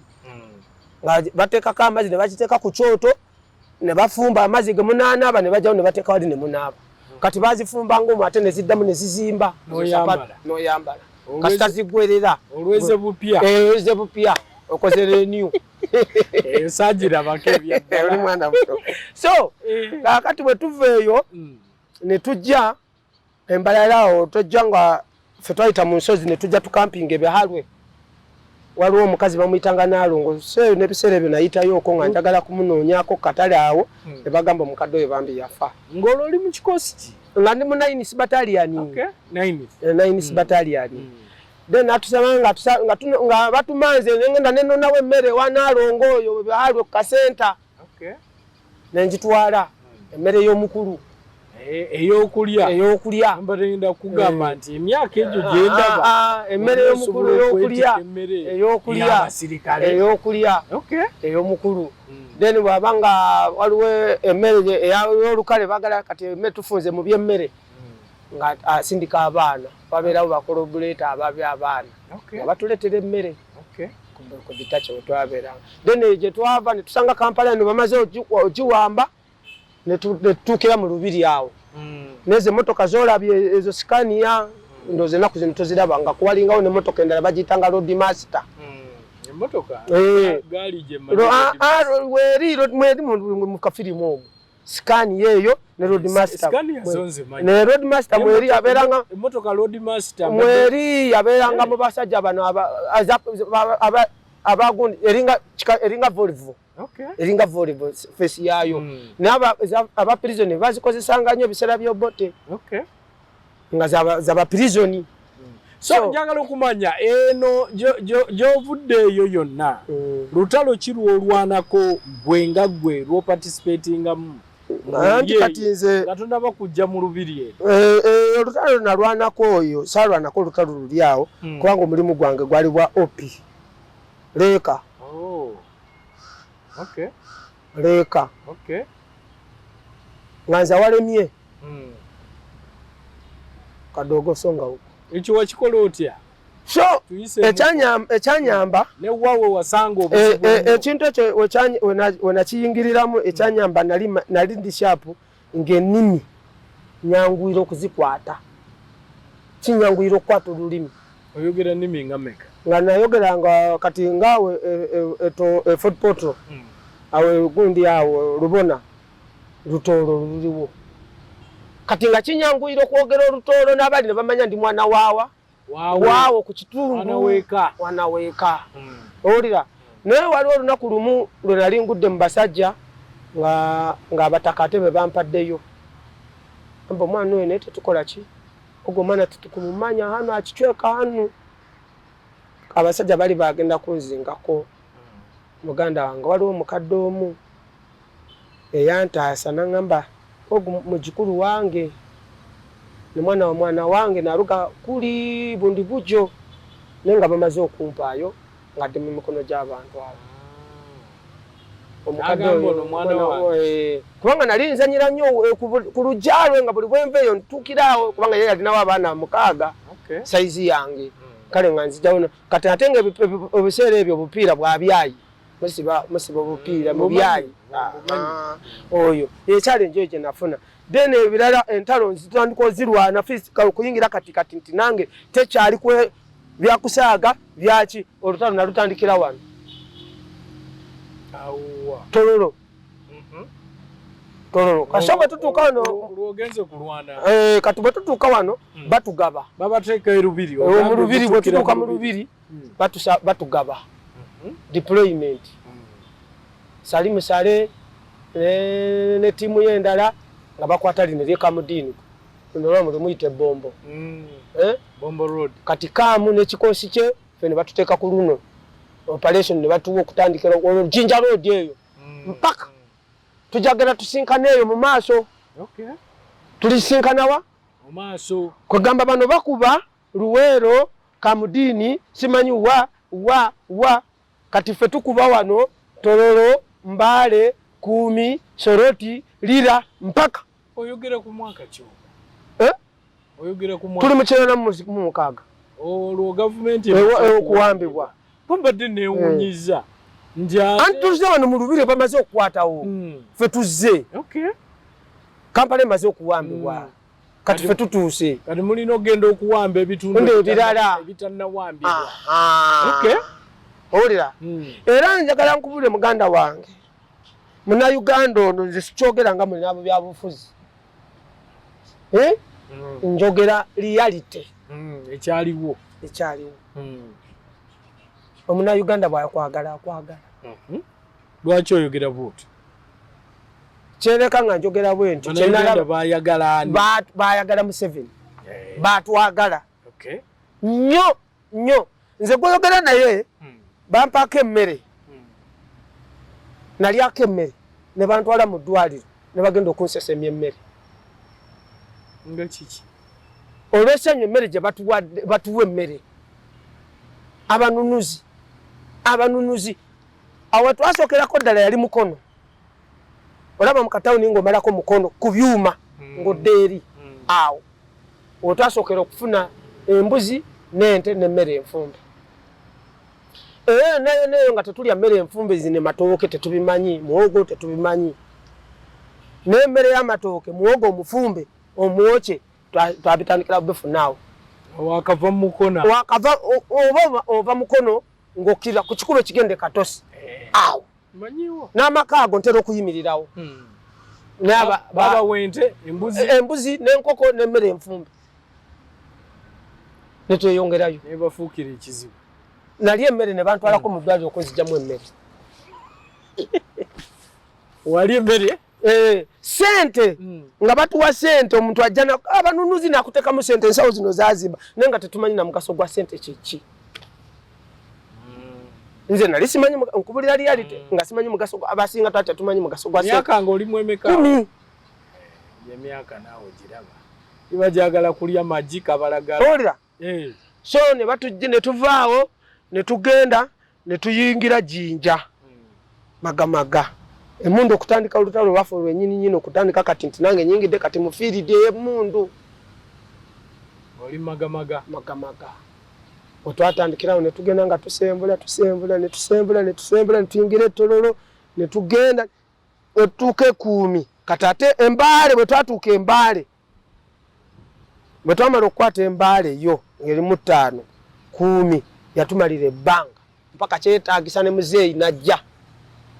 Nga bateekako amazzi ne bagiteeka ku kyoto ne bafumba amazzi ge munaanaaba ne bajjawo ne bateeka wali ne munaaba. Kati bazifumba ng'omwo ate ne ziddamu ne zizimba. N'oyambala. Kasita ziggwerera. Olweze bupya. Olweze bupya. Okoze renew. Sajirabako ebyadda. Oli mwana muto. So, kakati bwe tuva eyo ne tujja embalalao tojja nga ffe twayita mu nsozi ne tujja tukampinga ebihalwe. Waliwo omukazi bamuyitanga Nalongo. So n'ebiseera ebyo nayitayo okwo nga njagala kumunoonyaako katale awo ne bagamba MKadogo bambi yafa. Ng'olwo oli mu kikosi ki? Nga ndi mu 9th Battalion. Okay. 9th Battalion. Then atusanga nga batumanze ngenda nenonawo emmere wa Nalongo oyo bihalwe ku kasenta. Okay. Nenjitwala emmere y'omukulu. Eyokulya. Mbarinda kugamba nti emyaka egyo gyendaba. Emmere y'omukulu eyokulya. Okay. Ey'omukulu. Then bwabanga waliwo emmere ey'olukale bagala kati emmere tufunze mu by'emmere. Nga asindika abaana. Babeerawo bakolobuleeta ababya abaana. Nga batuleetera emmere. Ku bitacho twabeeranga. Then gye twava ne tusanga Kampala eno bamaze ogiwamba ne tutuukira mu lubiri awo. Neze motoka zoolabye ezo Scania ndoze naku zino tozirabanga kuwalingawo ne motoka endala bagiyitanga Road Master. Emotoka? Gaali gye mweri mu kafirimu omwo. Scania eyo ne Road Master. Scania zonze manyi. Ne Road Master mweri abeeranga emotoka Road Master. Mweri abeeranga mu basajja bano abagundi eringa Volvo. Okay. Eringa Volvo face yayo. Aba prison bazikozesanga nnyo biseera by'obote. Okay. Nga zaba prison. So njagala okumanya eno gy'ovudde eyo yonna. Lutalo ki lw'olwanako gwe lwo participatingamu? Anti kati nze Katonda bakujja mu lubiri olutalo nalwanako oyo saalwanako olutalo luli awo kubanga omulimu gwange gwali bwa opi leeka. Okay. Leeka. Okay. Nga nze walemye. Kadogo songa huko. Ekyo wakikola otya? So ekyanyamba ne wawe wasanga ekintu ekyo wenakiyingiriramu ekyanyamba nali ndi shapu ng'ennimi nyanguyira okuzikwata. Kinyanguyira okukwata olulimi. Oyogera nnimi nga mmeka? Nga nayogeranga kati ngaawe Fort Portal awe gundi awo Lubona Lutalo luliwo. Kati nga kinyanguyira okwogera Olutalo n'abali ne bamanya ndi mwana waawo ku kitundu wanaweeka. Olira naye waliwo olunaku lumu lwe nali ngudde mu basajja nga abatakate be bampaddeyo. Amba omwana oyo naye tetukola ki? Ogwo omwana tetukumumanya hano akicweka hano. Abasajja bali bagenda kunzingako. Muganda wange waliwo omukadde omu eyantaasa n'angamba ogwo mugikulu wange ne mwana wange naluga kuli bundi bujo naye nga bamaze okumpaayo nga ndi mu mikono gy'abantu abo. Omukadde oyo kubanga nali nzanyira nnyo ku lujjalwe nga buli bwenveeyo ntuukiraawo kubanga ye yalinawo abaana 6 saizi yange. Kale nga nzijjawo kati ate nga ebiseera ebyo obupiira bwabyayi musiba bupiira mu byayi oyo ye challenge je nafuna then ebirala entalo nzitandiko zirwana physical kuyingira kati nti nange tekyali kwe byakusaaga byaki olutalo nalutandikira wano tololo kasaba tutuka wano luogenze kulwana katuba tutuka wano batugaba babateeka erubiri mu lubiri bwe tutuka mu lubiri batugaba deployment Salimu Sale ne timu yendala nga bakwata lino lye Kamudini ndolwa mu muyite bombo bombo road kati kamu ne kikosi kye fene batuteeka ku luno operation ne batuwa okutandikira Jinja road eyo mpaka tujagala tusinkana eyo mu maaso tulisinkana wa mu maaso kwegamba bano bakuba Luwero Kamudini simanyi wa kati fe tukuba wano Tororo Mbale Kumi Soroti Lira mpaka oyogera ku mwaka kyo oyogera ku mwaka tuli mukyera mu mukaga olwo government okuwambibwa pambadde neewunyiza nja antuze wano mu lubire bamaze okukwatawo fe tuzze Kampala emaze okuwambibwa kati fe tutuuse kati mulina ogenda okuwamba ebitundu ebirala ebitannawambibwa olira era njagala nkubule muganda wange muna Uganda ono nze sikyogera nga muli nabo byabufuzi njogera reality ekyaliwo omuna Uganda bwakwagala lwaki oyogera bwoti kyereka nga njogera bwenti bayagala Museveni batwagala nnyo nze gweyogera naye bampako emmere nalyako emmere ne bantwala mu ddwaliro ne bagenda okunsesemya emmere nga kiki olw'essanyu emmere gye batuwa emmere abanunuzi awo twasokerako ddala yali mukono olaba mu katawuni ng'omalako mukono ku byuma ng'odde eri awo otwasokera okufuna embuzi n'ente n'emmere enfumbe nayo nga tetulya mmere enfumbe zine matooke tetubimanyi muwogo tetubimanyi n'emmere y'amatooke muwogo omufumbe omwoke twabitandikira befu naawe wakava mukono ova mukono ng'okkira ku kikulo kigende katosi awo manyiwo n'amaka ago ntera okuyimirirawo baba wente embuzi n'enkoko n'emmere enfumbe netweyongerayo nebafuukira ekizibu nali emmere ne bantwalako mu ddwaliro okunzigyamu emmere wali emmere sente nga batuwa sente omuntu ajja abanunuzi nakuteekamu sente ensawo zino zaziba naye nga tetumanyi na mugaso gwa sente kyeki nze nali simanyi nkubulira reality nga simanyi mugaso abasinga twate tumanyi mugaso gwa sente myaka nga olimu emeka 10 myaka naawe giraba ibajagala kulya magi kabalagala olira so ne batujje ne tuvaawo ne tugenda ne tuyingira Jinja magamaga emundu okutandika olutalo lwaffe lwennyini okutandika kati nti nange nyingidde kati mufiiridde emundu oli magamaga otwatandikirawo ne tugenda nga tusembula ne tuyingira ettololo ne tugenda otuuka Ekumi kati ate Embaale bwe twatuuka Embaale bwe twamala okukwata Embaale yo ng'erimu 5 10 yatumalira ebbanga mpaka kyetaagisa ne muzeeyi najja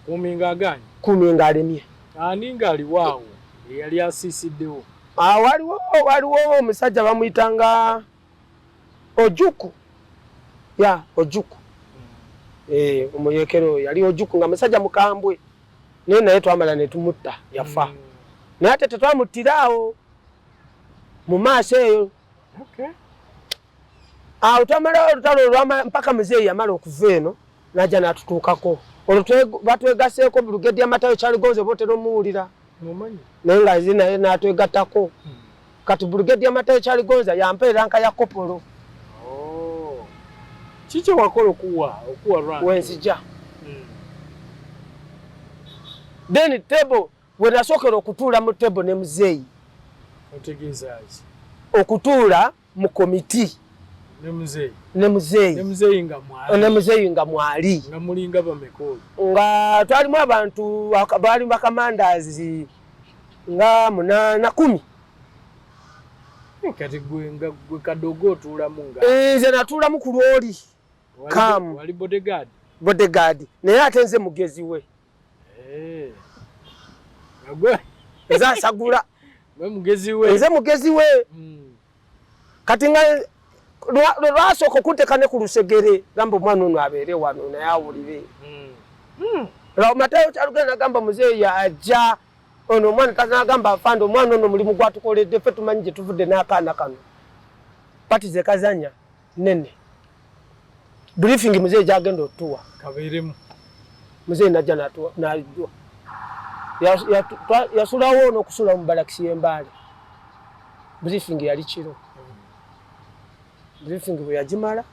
kuminga aganye kuminga alemye ani ngali waawo eyali asiisiddewo waliwo omusajja bamuyitanga Ojuku omuyekero yali Ojuku nga musajja mukambwe naye twamala ne tumutta yafa naye ate tetwamuttiraawo mu maaso eyo awo twamalawo olutalo mpaka muzeeyi yamala okuva eno najja n'atutuukako olwo batwegaseeko Brigadier Matayo Kyaligonze botera omuwulira naye nga zi naye n'atwegattako kati Brigadier Matayo Kyaligonze yampeera nka ya kopolo kiki wakola okuwa wenzija then tebo we nasookera okutuula mu tebo ne muzeeyi otegeeza ki okutuula mu komiti ne muzeyi nga mwali nga mulinga bamekoli nga twalimu abantu bali bakamandazi nga 8-10 kati gwe Kadogo tuulamu nga nze natuulamu ku lwoli kamu wali bodyguard naye ate nze mugezi we ezasagula nze mugezi we kati nga lwasooka okunteka ne ku lusegere gamba omwana ono abeere wano naye awulire Matayo kyalugenda nagamba muzeeyi ajja ono omwana tanagamba afande omwana ono mulimu gwatukoledde ffe tumanyi gye tuvudde n'akaana kano pati ze kazanya nene briefing muzeeyi gyagenda otuwa kabeeremu muzeeyi najja najwa yasulawo ono okusula mu balakisi y'embaale briefing yali kiro briefing bwe yagimala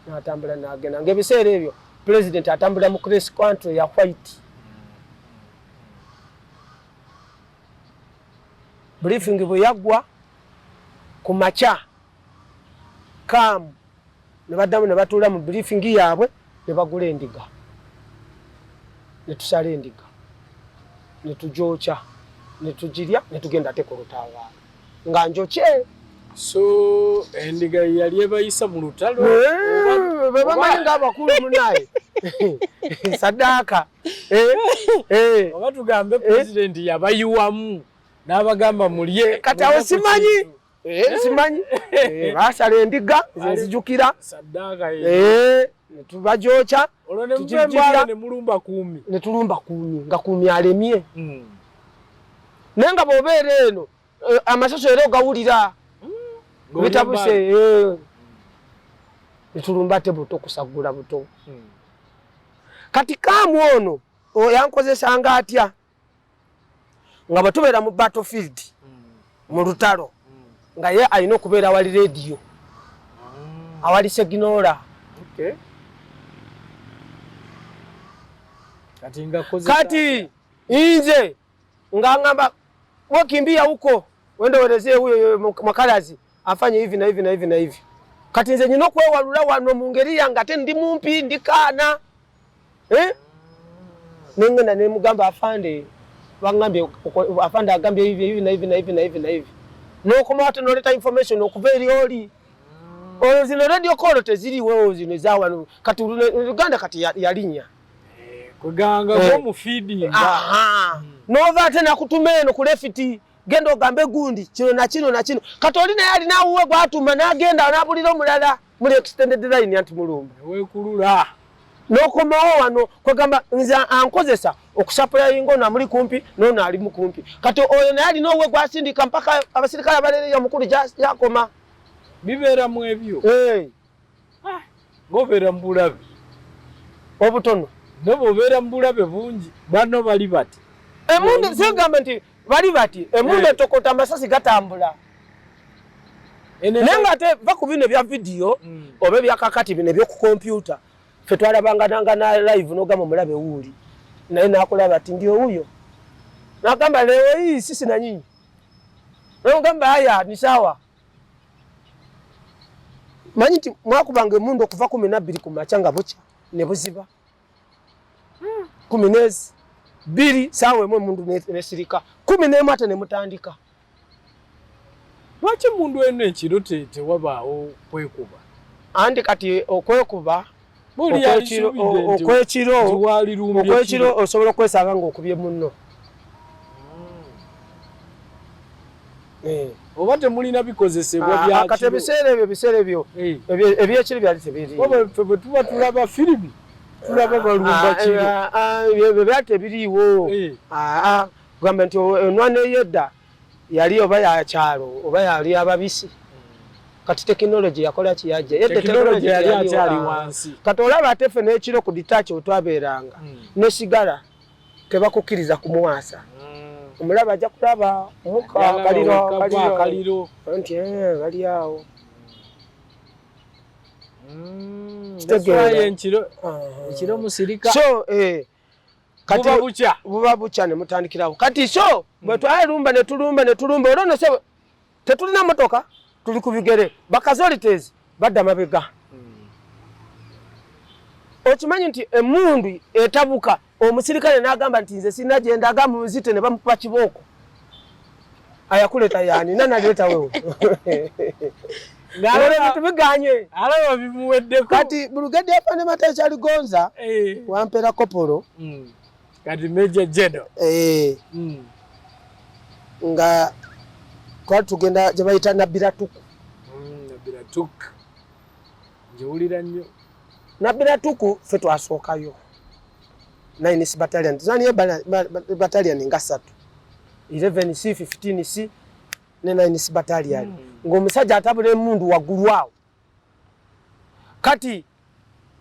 n'atambula n'agenda ng'ebiseera ebyo president atambula mu cross country ya white briefing bwe yagwa ku macha kam ne baddamu ne batuula mu briefing yaabwe ne bagula endiga ne tusala endiga ne tujoocha ne tugirya ne tugenda te ku lutalo nga njokye so endiga yali ebayisa mu lutalo bamanyi ng'abakulu munaye saddaaka oba tugambe president yabayiwamu n'abagamba mulye kati awo simanyi simanyi basala endiga zenzijukira saddaaka ne tubajoocha tugirya ne mulumba 10 ne tulumba 10 nga 10 alemye naye nga bw'obeera eno amasoso era ogawulira bitabuse ne tulumba te buto kusagula buto kati kamu ono yankozesanga atya nga batubeera mu battlefield mu lutalo nga ye alina okubeera awali radio awali signora kati inze nga ngamba wakimbia huko wende welezee huyo makalazi afanye hivi na hivi na hivi na hivi kati nze nyina okwewalula wano mu ngeri yange ate ndi mumpi ndikaana nengenda ne mugamba afande bangambye afande agambye hivi na hivi na hivi na hivi na hivi nokoma ate noleta information okuva eri oli oyo zino radio call teziriwo zino zawano kati Uganda kati yalinya kuganga ko mu feeding nova ate nakutuma eno ku lefiti genda ogambe gundi kino na kino na kino katoli naye alina uwe gwatuma n'agenda n'abulira omulala muri extended line anti mulumba weekulula n'okomawo wano kwegamba nze ankozesa okusapula ingo na muri kumpi n'ono ali mu kumpi kati oyo naye alina uwe gwasindika mpaka abasirikale abalere mukulu yakoma bibeera mu ebyo ngobeera mu bulabe obutono nobobeera mu bulabe bungi bano bali bati emundu zengamba nti bali bati emundu etokota amasasi gatambula nenga ate vaku bino bya video oba byakakati bino ebyoku kompyuta fe twalabanga na live nogamba mulabe wuli naye nakulaba ati ndio huyo nakamba leo hii sisi na nyinyi nogamba haya ni sawa manyiti mwakubange mundu okuva 12 ku machanga bucha ne buziba 10 2 sawe mwe mundu nesirika 11 ate ne mutandika lwaki mundu eno ekiro tewabaawo kwekuba andi kati okwekuba okwekiro osobola okwesanga ng'okubye munno oba temulina bikozesebwa byakiro kati ebiseera ebyo ebyekiro byali tebiri ffe bwe tuba tulaba firimu tulaba balumba kiro byali tebiriiwo gamba nti enwana eyedda yali oba ya kyalo oba yali ababisi kati technology yakola kiyaje technology yali akyali wansi kati olaba ate ffe n'ekiro ku ditachi otwabeeranga ne sigala tebakukiriza kumuwasa omulaba ajja kulaba muka kaliro nti bali awo ekiro musirika so kati buba bucha ne mutandikirawo kati so bwe twalumba ne tulumba olwo nose tetulina motoka tuli ku bigere bakazolites badda mabega. Okimanyi nti emundu etabuka omusirikale n'agamba nti nze sina gye ndaga muzite ne bamupa kibooko. Ayakuleta yani nanaleta wewe. Ngalo tubiganye. Alaba bimuweddeko. Kati Brigadier Afande Matayo Kyaligonza wampera kopolo. Kati Major General. Nga kwa tugenda gye bayita Nabiratuku. Nabiratuku. Njewulira nnyo. Nabiratuku fe twasookayo. 9 battalion. Zani battalion nga 3. 11C 15C ne 9 battalion. Ng'omusajja atabula emundu waggulu awo. Kati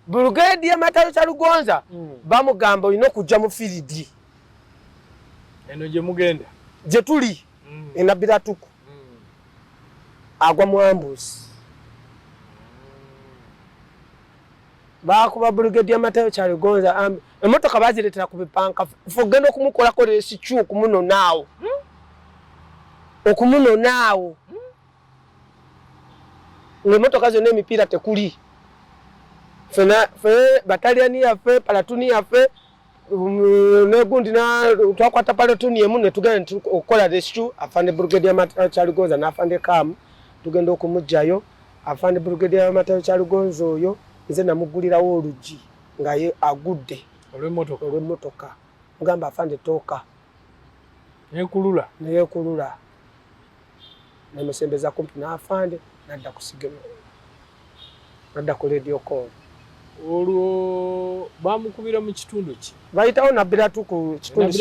Brigadier Matayo Kyaligonza bamugamba olina okujja mu field. Eno gye mugenda. Gye tuli Nabiratuku. Agwa mu ambush. Bakuba Brigadier Matayo Kyaligonza emotoka baziretera ku bipanka fogenda okumukolako resichu okumuno naawo. Okumuno naawo. Emotoka zonna emipiira tekuli. Fe battalion yaffe, platoon yaffe, negundi na twakwata platoon emu ne tugenda okukola resichu. Afande Brigadier Matayo Kyaligonza n'afande Kam tugenda okumujjayo. Afande Brigadier Matayo Kyaligonza oyo nze namugulirawo olugi nga ye agudde olw'emmotoka. Mugamba afande tooka. Neyekulula. Nemusembeza kumpi n'afande nadda kusigema. Nadda ku radio call. Olwo bamukubira mu kitundu ki? Bayitawo Nabiratuku kitundu.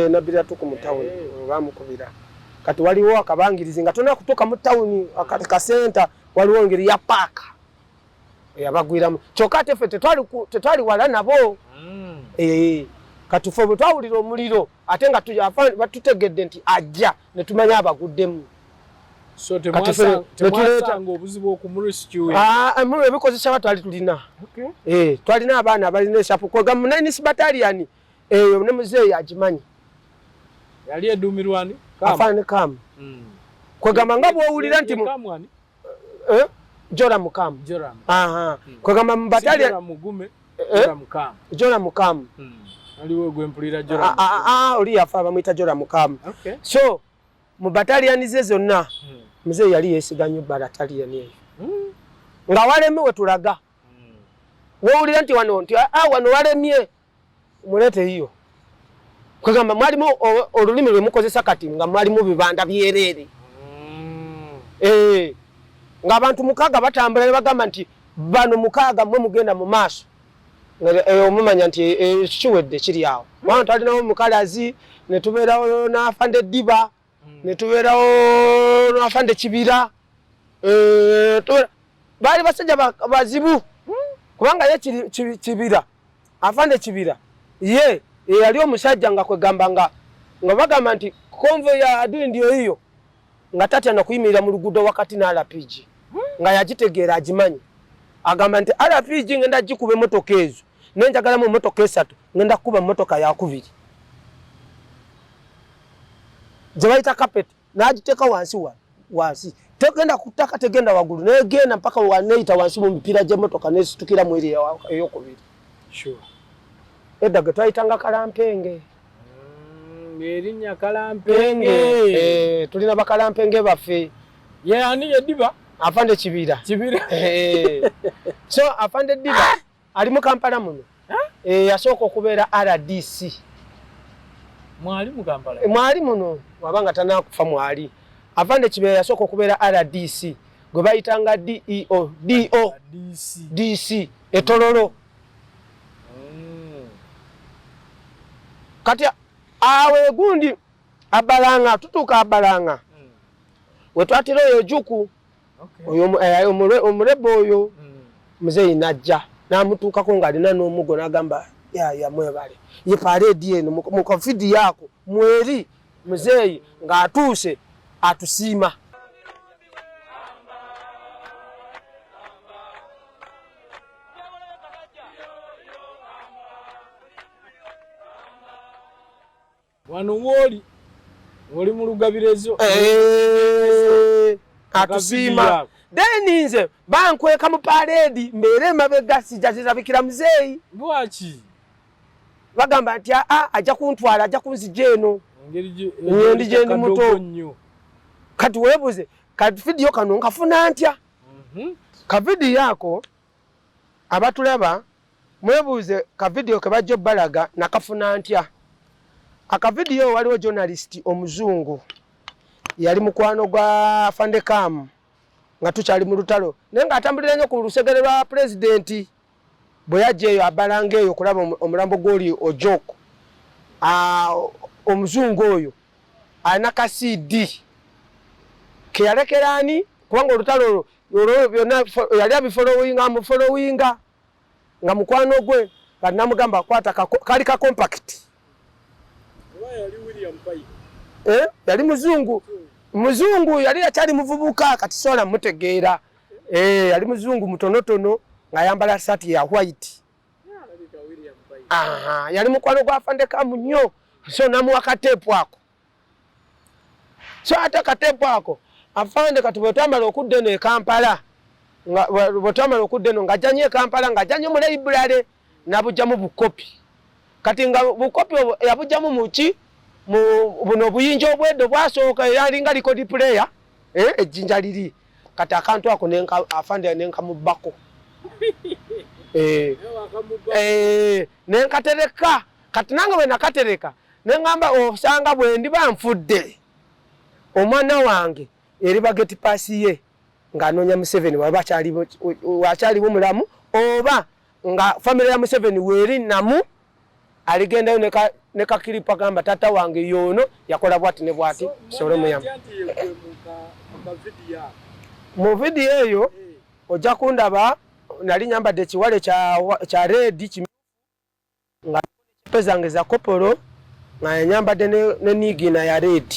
Nabiratuku mu town bamukubira. Kati waliwo akabangirizi nga tonna kutoka mu town ka center waliwo ngeri ya park. Yabagwiramu. Kyokka ate ffe tetwali wala nabo. Kati ffe bwe twawulira omuliro ate nga batutegedde nti ajja ne tumanya abaguddemu. So temwasanga obuzibu okumurescue. Mulu ebikozesa twali tulina. Twalina abaana abalina eshapu kwega mu 9 battalion eyo ne muzeeyi agimanyi. Yali edumirwani? Afande Kam. Kwegamba nga bw'owulira nti Joram Kam. Kwegamba mu battalion Joram Mugume. Joram Kam. Joram Kam. Aliwo gwempulira Joram. Oli yafa bamuyita Joram Kam. So mu battalion ze zonna muzeeyi yali yeesigamye battalion eyo. Nga waleme we tulaga. Wowulira nti wano walemye mulete hiyo. Kwegamba mwalimu olulimi lwe mukozesa kati nga mwalimu bibanda byerere. Nga abantu mukaaga batambula ne bagamba nti bano mukaaga mwe mugenda mu maaso. Omumanya nti kiwedde kiri awo. Wano twalinawo mukalazi ne tubeerawo n'afande Diba ne tubeerawo n'afande Kibira. Baali basajja bazibu kubanga ye Kibira afande Kibira ye yali omusajja nga kwegamba nga bagamba nti konvoy ya adui ndio hiyo nga tatya na kuyimirira mu luguudo wakati na RPG nga yagitegeera agimanyi agamba nti RPG ngenda gikube motoka ezo nenjagala mu motoka 3 ngenda kuba motoka ya 2 jebaita carpet n'agiteka wansi tegenda kutaka tegenda wagulu negenda mpaka waneita wansi mu mipira je motoka nesitukira mu area ey'okubiri. Sure. Eddaga twayitanga Kalampenge. Erinnya Kalampenge. Tulina bakalampenge baffe. Ani Diba? Afande Kibira. So afande Diba ali mu Kampala muno. Yasooka okubeera RDC. Mwali mu Kampala? Mwali muno wabanga tanakufa mwali. Afande Kibira yasooka okubeera RDC gwe bayitanga DC etololo. Kati awe gundi abalanga tutuka abalanga. Wetwatira oyo Juku. Omulebo oyo muzeeyi najja n'amutuukako ng'alina n'omugo n'agamba ya mwebale ye parade eno mu covid yako mweri muzeeyi ng'atuuse atusiima. Wano woli mu lugabirezo atusiima then nze bankweka mu parade mbere mabega sijazirabikira muzeyi lwaki bagamba nti ajja kuntwala ajja kunzijeno ngeri je muto kati webuze kati video kano nkafuna ntya ka video yako abatulaba mwebuze ka video ke bajjo balaga nakafuna ntya aka video waliwo journalist omuzungu yali mukwano gwa Fandekam nga tukyali mu lutalo nenga atambulira nnyo ku lusegere lwa president bwe yajeyo abalanga eyo kulaba omulambo goli ojoko omuzungu oyo ana ka CD ke yalekerani kubanga olutalo byonna yali abifollowinga nga mukwano gwe kati namugamba akwata kali ka compact yali William Pai yali muzungu yali akyali muvubuka kati sola mutegeera yali muzungu mutonotono nga yambala sati ya white yali mukwano gwa Fandekam nnyo so namuwa katepu ako so ate katepu ako afande kati bwetwamala okudda eno e Kampala bwetwamala okudda eno nga ajjanye e Kampala nga ajjanye mu library nabujjamu bukopi kati nga bukopi yabujjamu muki buno buyinja obwedde bwasooka yalinga record player ejjinja liri kati akantu ako afande nenkamubbako nenkatereka kati nange bwe nakatereka nengamba osanga bwe ndi banfudde omwana wange eri bageti pasi ye ng'anoonya Museveni waba wakyaliwo mulamu oba nga family ya Museveni weri namu aligendayo ne kakiripa gamba tata wange yono yakola bwati ne bwati sobole muyamu mu video eyo ojja kundaba nali nyambadde ekiwale kya red nga pezange za Corporal nga yanyambadde ne nigina ya red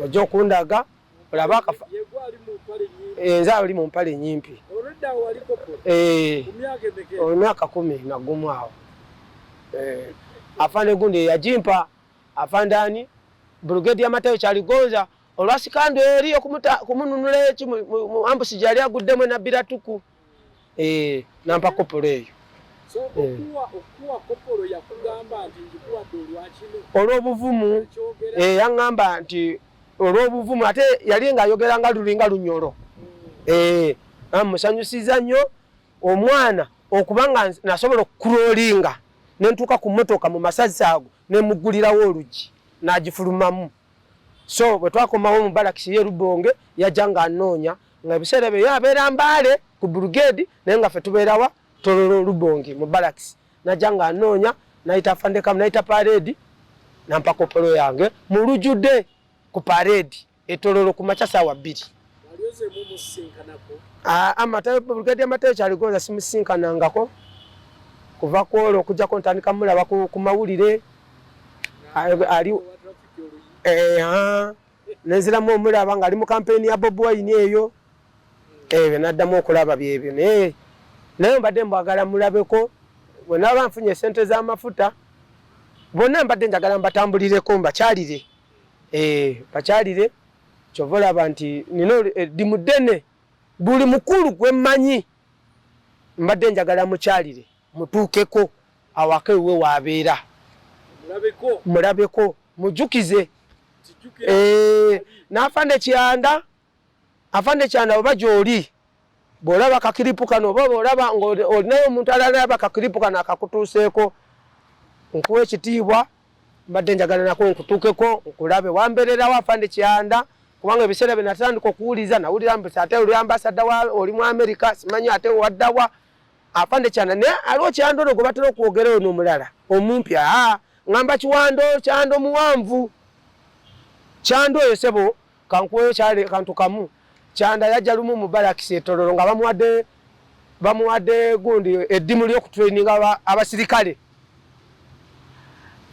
ojja okundaga olaba akafa nze ali mu mpale nyimpi emyaka 10 na gumu awo afande gundi yajimpa afandani brigade ya Matayo kyaligonza olwasikando eri okumununula eki mu ambusi gyali aguddemu na biratuku nampa Corporal eyo so okuwa Corporal yakugamba nti njikuwadde olwakino olw'obuvumu yaŋŋamba nti olw'obuvumu ate yali ng'ayogera nga lulinga lunyolo amusanyusiza nnyo omwana okubanga nasobola okukulolinga nentuuka ku mmotoka mu masazi ago nemugulirawo olugi n'agifulumamu so bwe twakomawo mu balakisi ye Lubonge yajja ng'anoonya nga ebiseera bye yabeera Mbale ku brigade naye nga ffe tubeerawa Tororo Lubonge mu balakisi najja ng'anoonya nayita Fandekam nayita parade nampa Corporal yange mu lujjudde ku parade etororo ku macha sawa 2 walioze mu musinkanako Matayo brigade ya Matayo kyaligonza simusinkanangako kuva kwolo okujja kontandika mulaba ku mawulire ali neziramu omulaba nga ali mu campaign ya BOBIWINE eyo naddamu okulaba byebyo naye mbadde mbagala mulabeko bwe naba nfunye sente z'amafuta bonna mbadde njagala mbatambulireko mbakyalire bakyalire kyovolaba nti nino dimudene buli mukulu gwe mmanyi mbadde njagala mukyalire mutuukeko awaka ewe waabeera mulabeko mujukize n'afande kyanda oba gy'oli bw'olaba kakiripu kano oba bw'olaba ng'olinayo omuntu alalaba kakiripu kano akakutuuseeko nkuwa ekitiibwa mbadde njagala nako nkutuukeko nkulabe wambeererawo afande kyanda kubanga ebiseera bye natandika okuwuliza nawulira mbu ate oli ambasada oli mu America simanyi ate waddawa afande kyanda naye aliwo kyanda ono gwe batera okwogera ono omulala omumpya ngamba kyando muwanvu kyando oyo sebo kankuweyo kyali kantu kamu kyanda yajja lumu mu balakisi etororo nga bamuwadde gundi eddimu ly'okutraininga abasirikale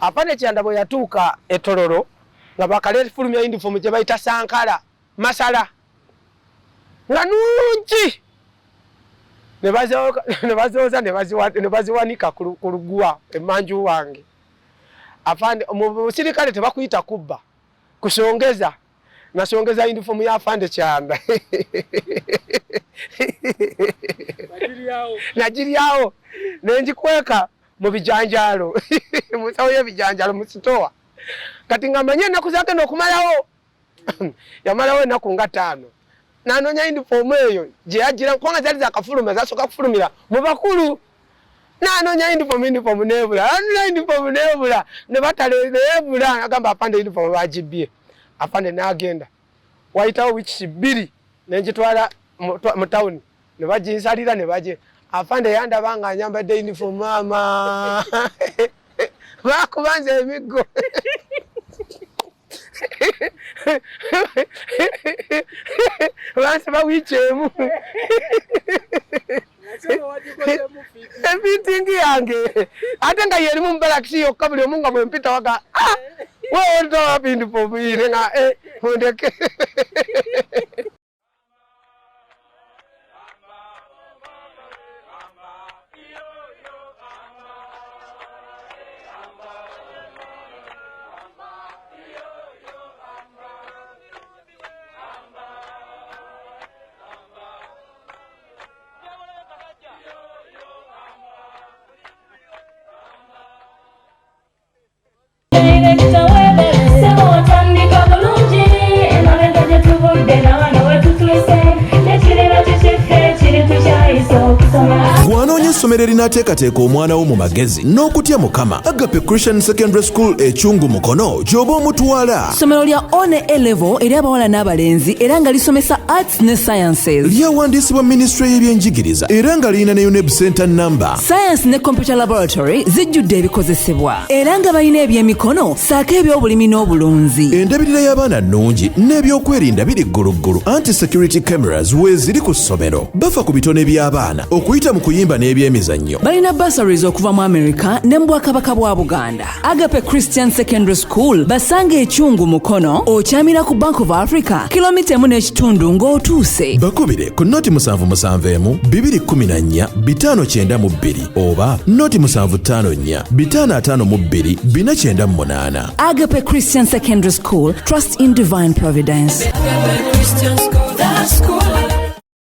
afande kyanda bwe yatuuka etororo nga bakale fulumya uniform gye bayita sankala masala nga nungi nebazooza nebaziwanika ku luguwa emanju wange afande mu sirikale tebakuyita kubba kusongeza nasongeza uniform ya afande Kyanda. Najiriawo nenjikweka mu bijanjalo. Musawo ya bijanjalo musitoa. Kati ngamanye ennaku zake n'okumalawo. Yamalawo ennaku nga 5. Nanonya uniform eyo gye yagira kubanga zali zakafuluma zasooka kufulumira mu bakulu. Nanonya uniform nebula. Uniform nebula. Ne batalebula agamba afande uniform bagibye. Afande n'agenda. Wayitawo wiki 2 nenjitwala mu town. Ne baginsalira ne baje. Afande yandabanga anyambadde uniform mama. Bakubanze emigo. Banse bawichemu. Everything yange. Ate nga yeri mu mbalakisi yokka buli omu nga bwe mpita waga. Wewe ndo wapindi pomire nga ondeke. Bw'anoonya essomero erinaateekateeka omwana wo mu magezi n'okutya Mukama, Agape Christian Secondary School ekyungu Mukono gy'oba omutwala. Ssomero lya one A-level eri abawala n'abalenzi era nga lisomesa arts ne sciences. Lyawandiisibwa Ministry y'ebyenjigiriza era nga lirina ne UNEB Center number. Science ne computer laboratory zijjudde ebikozesebwa era nga balina ebyemikono saako eby'obulimi n'obulunzi. Endabirira y'abaana nnungi n'ebyokwerinda biri gguluggulu. Anti-security cameras weeziri ku ssomero. Bafa ku bitone by'abaana okuyita mu kuyimba n'ebyemizannyo. Balina bursaries okuva mu America ne mu Bwakabaka bwa Buganda. Agape Christian Secondary School basange ekyungu Mukono okyamira ku Bank of Africa kilomita 1.5 ng'otuuse. Bakubire ku noti 771 214 592 oba noti 754 552 498. Agape Christian Secondary School, trust in divine providence. Agape Christian School, that school.